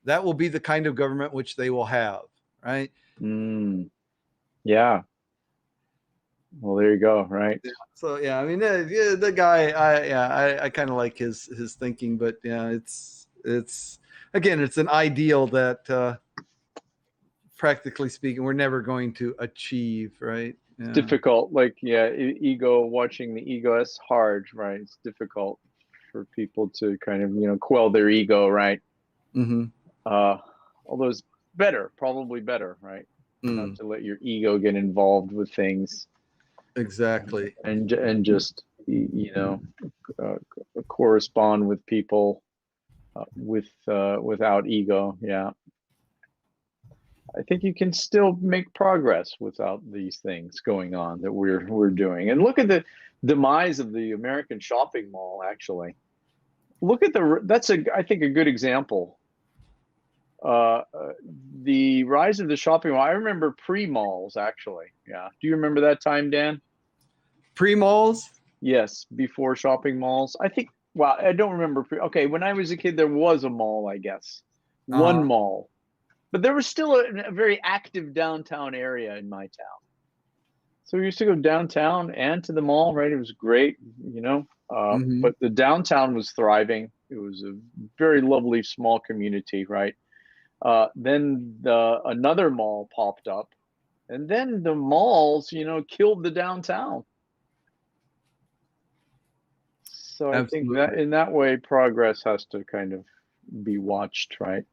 that will be the kind of government which they will have, right? Yeah. Well, there you go. Right. So yeah, I mean, the guy, I kind of like his thinking, but yeah, it's again, it's an ideal that practically speaking, we're never going to achieve, right? Yeah. Difficult, like, yeah, ego, watching the ego, that's hard, right? It's difficult for people to kind of, quell their ego, right? Mm-hmm. Although it's probably better, right? Not Mm. to let your ego get involved with things, Exactly. and just correspond with people without ego. Yeah, I think you can still make progress without these things going on that we're doing. And look at the demise of the American shopping mall. Actually, look at I think a good example. The rise of the shopping mall. I remember pre-malls, actually. Yeah. Do you remember that time, Dan? Pre-malls? Yes, before shopping malls. I think. Well, I don't remember. Okay, when I was a kid, there was a mall, I guess. One mall. But there was still a very active downtown area in my town. So we used to go downtown and to the mall, right? It was great, Mm-hmm. but the downtown was thriving. It was a very lovely small community, right? Then another mall popped up, and then the malls, killed the downtown. So I think that Absolutely. in that way, progress has to kind of be watched, right?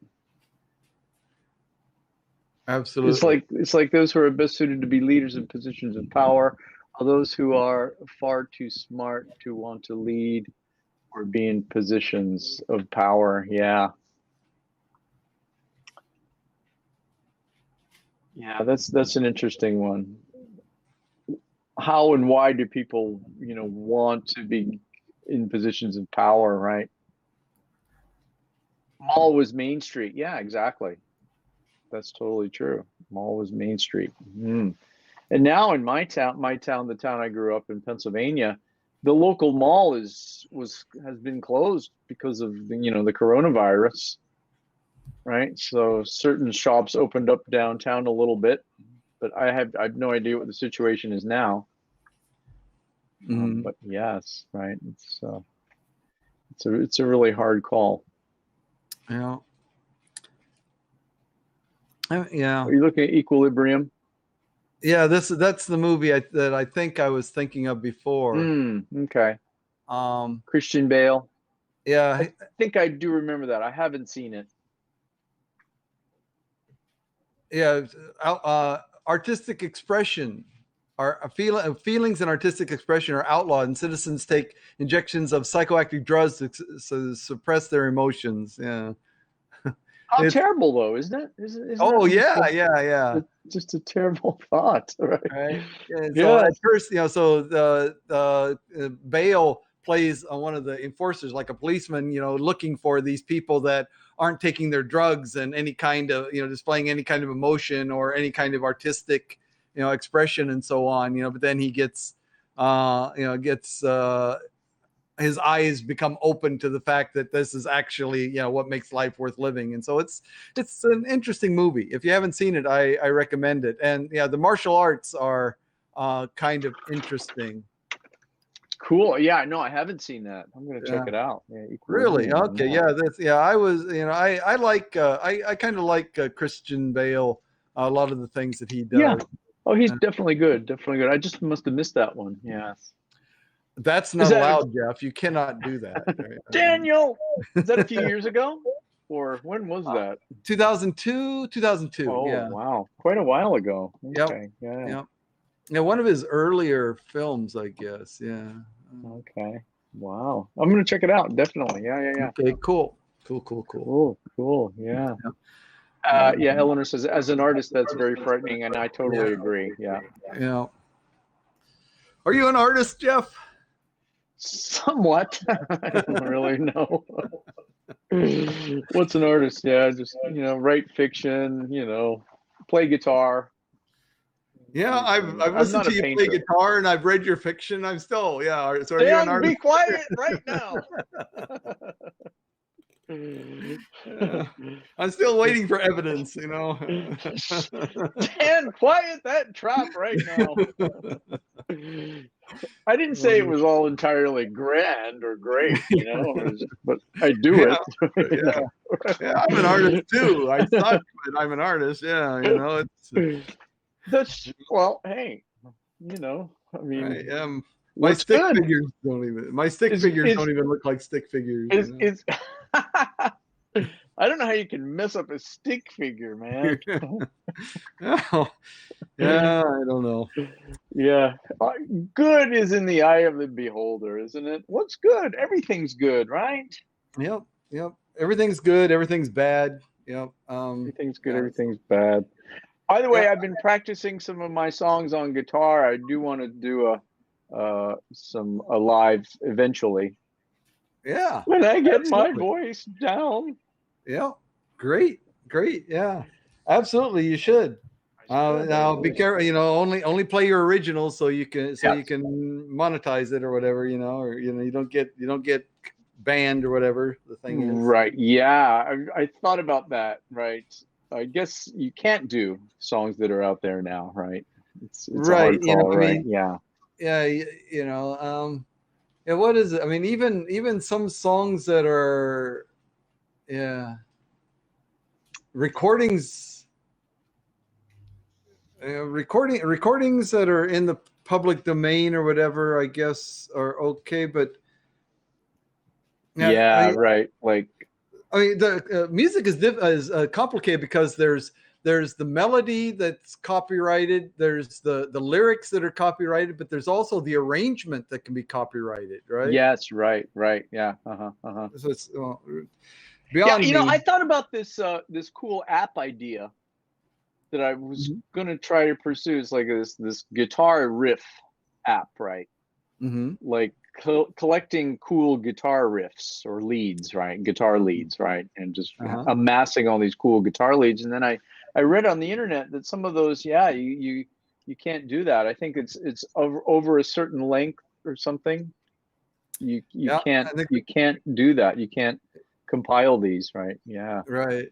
Absolutely. It's like those who are best suited to be leaders in positions of power are those who are far too smart to want to lead or be in positions of power. Yeah. Yeah, that's an interesting one. How and why do people, want to be in positions of power, right? Mall was Main Street. Yeah, exactly. That's totally true. Mall was Main Street. Mm. And now in the town I grew up in, Pennsylvania, the local mall has been closed because of the coronavirus, right? So certain shops opened up downtown a little bit, but I have no idea what the situation is now. Mm-hmm. But yes, right. It's a really hard call. Yeah. Yeah. Are you looking at Equilibrium? Yeah. That's the movie that I think I was thinking of before. Okay. Um, Christian Bale. yeah. I think I do remember that. I haven't seen it. Yeah. Artistic expression. Our feelings and artistic expression are outlawed, and citizens take injections of psychoactive drugs to suppress their emotions. Yeah. How It's, terrible, though, isn't it? Isn't oh that just yeah. just a terrible thought, right? Right. And so Yeah. at first, so the Bale plays one of the enforcers, like a policeman, looking for these people that aren't taking their drugs and any kind of, displaying any kind of emotion or any kind of artistic, expression and so on. But then he gets, his eyes become open to the fact that this is actually, what makes life worth living. And so it's an interesting movie. If you haven't seen it, I recommend it. And yeah, the martial arts are kind of interesting. Cool. Yeah, no, I haven't seen that. I'm gonna check Yeah. it out. Yeah, Really? Equilibrium. Okay. Yeah. I was, I like, I kind of like Christian Bale, a lot of the things that he Yeah. does. Oh, he's definitely good. Definitely good. I just must have missed that one. Yes. That's Is not that allowed, Jeff. You cannot do that. Right? Daniel? Is that a few years ago, or when was that? 2002, 2002. Oh, Yeah. wow, quite a while ago. Yep. Okay, yeah, Yep. Yeah, one of his earlier films, I guess. Yeah. okay, wow. I'm gonna check it out. Definitely. Yeah. Okay. Cool. Cool. Cool. Yeah. Yeah. Yeah. Eleanor says, as an artist, that's very frightening, and I totally agree. Yeah. Yeah. Are you an artist, Jeff? Somewhat. I don't really know. What's an artist? Yeah, just write fiction. Play guitar. Yeah, I've I'm listened not a to you play painter. guitar, and I've read your fiction. I'm still, yeah. So are you an Dan, be artist? quiet right now. I'm still waiting for evidence, you know. Dan, quiet that trap right now. I didn't say it was all entirely grand or great, but I do Yeah, it. yeah, I'm an artist too. I suck, but I'm an artist. Yeah, it's Well, hey, I mean, right. My what's stick good figures don't even look like stick figures. is I don't know how you can mess up a stick figure, man. Oh, yeah, I don't know. Yeah. Good is in the eye of the beholder, isn't it? What's good? Everything's good, right? Yep. Everything's good. Everything's bad. Yep. Everything's good. Yeah. Everything's bad. By the way, Yeah. I've been practicing some of my songs on guitar. I do want to do a live eventually Yeah. when I get my Absolutely. voice down. Yeah. Great. Yeah. Absolutely. You should. Now be careful. Only play your originals so you can monetize it or whatever. Or you don't get banned or whatever the thing is. Right. Yeah. I thought about that. Right. I guess you can't do songs that are out there now, right? It's a Right. hard call, I right? mean, Yeah. yeah. Yeah. What is it? I mean, even some songs that are, yeah, recordings recordings that are in the public domain or whatever, I guess, are okay, but Yeah. Right. Like, the music is complicated because there's the melody that's copyrighted, there's the lyrics that are copyrighted, but there's also the arrangement that can be copyrighted, right? yes. Right. Yeah. So it's Yeah. beyond me. I thought about this cool app idea that I was going to try to pursue. It's like this guitar riff app, right? Mm-hmm. Like collecting cool guitar riffs or leads, right? Guitar leads, right? And just amassing all these cool guitar leads. And then I read on the internet that some of those, you can't do that. I think it's over a certain length or something. You can't do that. You can't compile these, right? Yeah. Right.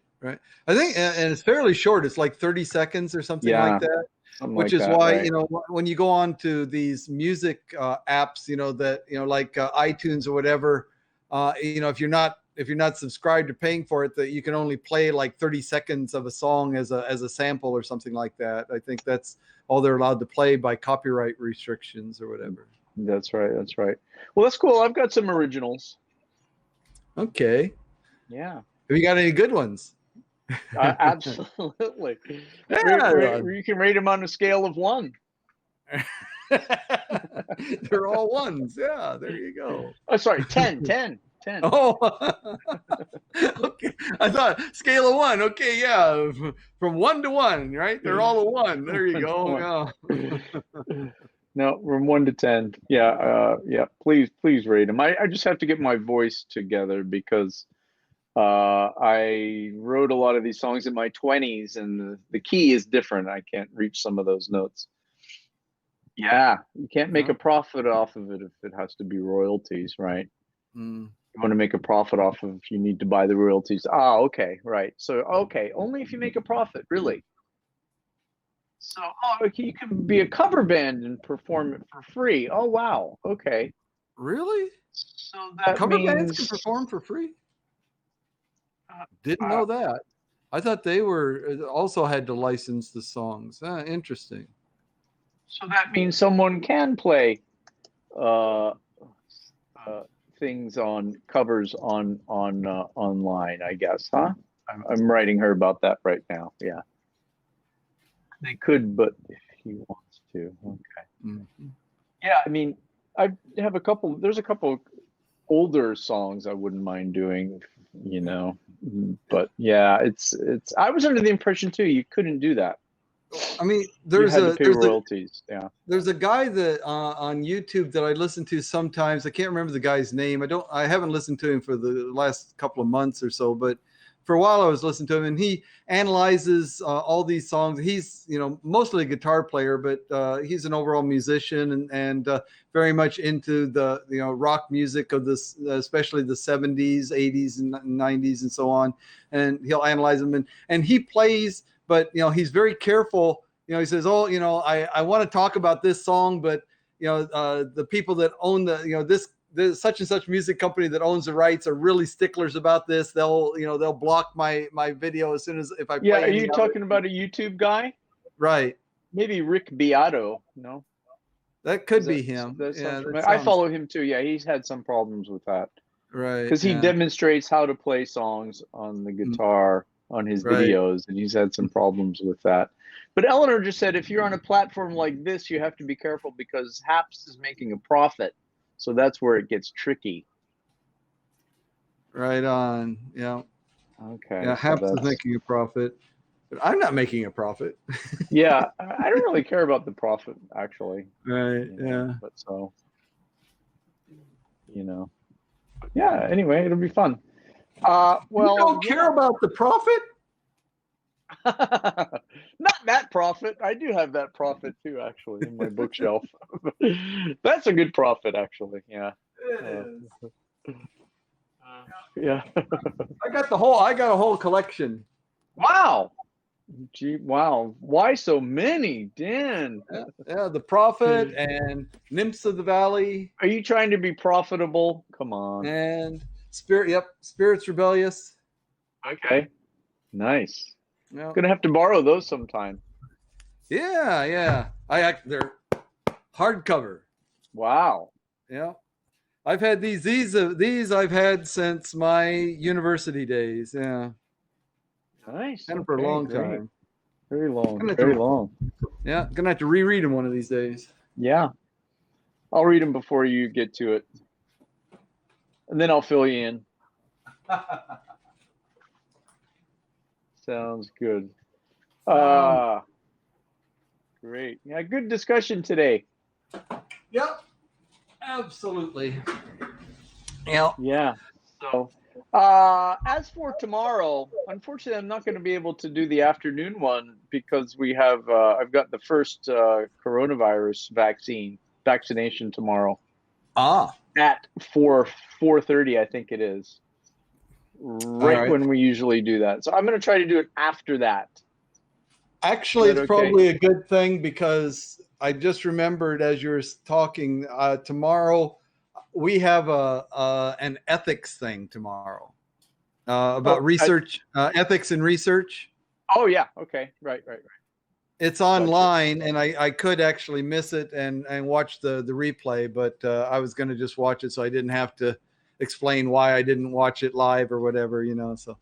I think, and it's fairly short. It's like 30 seconds or something like that. Which is that, why, right? when you go on to these music apps, that, like iTunes or whatever, if you're not subscribed or paying for it, that you can only play like 30 seconds of a song as a sample or something like that. I think that's all they're allowed to play by copyright restrictions or whatever. That's right. Well, that's cool. I've got some originals. Okay. Yeah. Have you got any good ones? Absolutely. Yeah. You can rate them on a scale of 1. They're all ones. Yeah, there you go. Oh, sorry, 10. Oh, okay. I thought scale of 1. Okay, yeah, from 1 to 1, right? They're all a 1. There you go. Yeah. No, from 1 to 10. Yeah, Please rate them. I just have to get my voice together because I wrote a lot of these songs in my 20s, and the key is different. I can't reach some of those notes. Yeah, you can't make a profit off of it if it has to be royalties, right? You want to make a profit off of, you need to buy the royalties. Okay, right. So, only if you make a profit, really. So, you can be a cover band and perform it for free. Oh, wow. Okay. Really? So that cover means bands can perform for free? Didn't know that. I thought they also had to license the songs. Interesting. So that means someone can play things on covers on online, I guess, huh? I'm writing her about that right now. Yeah, they could, but if he wants to, okay. Mhm. Yeah, I mean, I have a couple. There's a couple older songs I wouldn't mind doing, you know. But yeah, it's. I was under the impression too you couldn't do that. I mean, You had to pay royalties. Yeah. there's a guy that on YouTube that I listen to sometimes. I can't remember the guy's name. I haven't listened to him for the last couple of months or so, but for a while I was listening to him, and he analyzes all these songs. He's mostly a guitar player, but he's an overall musician and very much into the rock music of this, especially the 70s, 80s, and 90s, and so on. And he'll analyze them, and he plays, but he's very careful. He says, "Oh, I want to talk about this song, but the people that own this such and such music company that owns the rights are really sticklers about this. They'll block my video as soon as if I play." Yeah, are you talking about a YouTube guy? Right. Maybe Rick Beato. No, that could be him. Yeah, I follow him too. Yeah, he's had some problems with that. Right. Because he demonstrates how to play songs on the guitar on his videos, and he's had some problems with that. But Eleanor just said, if you're on a platform like this, you have to be careful because Haps is making a profit. So that's where it gets tricky. Right on. Yeah. Okay. Yeah, Haps is making a profit, but I'm not making a profit. Yeah, I don't really care about the profit, actually. Right. Yeah. But so, yeah. Anyway, it'll be fun. Well, you don't care about the profit? Not that profit. I do have that profit too, actually, in my bookshelf. That's a good profit, actually. Yeah. It is. Yeah. I got a whole collection. Wow. Gee, wow. Why so many, Dan? Yeah, the Prophet and Nymphs of the Valley. Are you trying to be profitable? Come on. And Spirits Rebellious. Okay. Nice. Yeah. Gonna have to borrow those sometime. Yeah. They're hardcover. Wow. Yeah. I've had these I've had since my university days. Yeah. Nice. Had them for a long time. Very long. Very long. Yeah. Gonna have to reread them one of these days. Yeah. I'll read them before you get to it. And then I'll fill you in. Sounds good. Great. Yeah, good discussion today. Yep. Absolutely. Yeah. Yeah. So, as for tomorrow, unfortunately, I'm not going to be able to do the afternoon one because we have I've got the first coronavirus vaccination tomorrow. At 4:30, I think it is. Right when we usually do that. So I'm going to try to do it after that. Actually, it's probably a good thing because I just remembered as you were talking, tomorrow we have an ethics thing tomorrow about research, ethics and research. Oh, yeah. Okay. Right. It's online, and I could actually miss it and watch the replay, but I was going to just watch it so I didn't have to explain why I didn't watch it live or whatever, so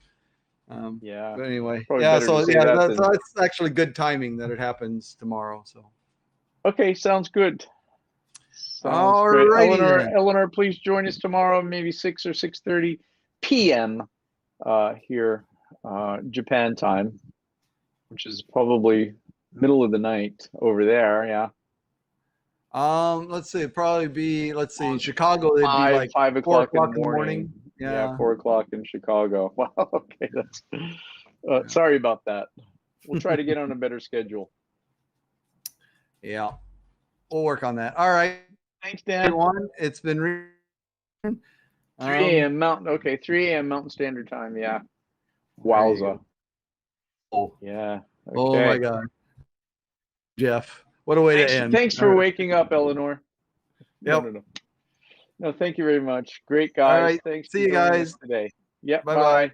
yeah. But anyway, so that's actually good timing that it happens tomorrow. So okay, sounds good. All right, Eleanor, please join us tomorrow, maybe 6 or 6:30 p.m. Here, Japan time, which is probably middle of the night over there. Yeah. Let's see, it'd probably be, in Chicago, it'd be like 5 o'clock in the morning. Yeah, 4 o'clock in Chicago. Wow. Okay, that's. Sorry about that. We'll try to get on a better schedule. Yeah, we'll work on that. All right. Thanks, Dan. Everyone, it's been 3 a.m. Mountain. Okay, 3 a.m. Mountain Standard Time. Yeah. Wowza. Oh yeah. Okay. Oh my God, Jeff. What a way to end. Thanks for waking up, Eleanor. Yep. No, thank you very much. Great, guys. All right. Thanks. See you guys today. Yep. Bye-bye.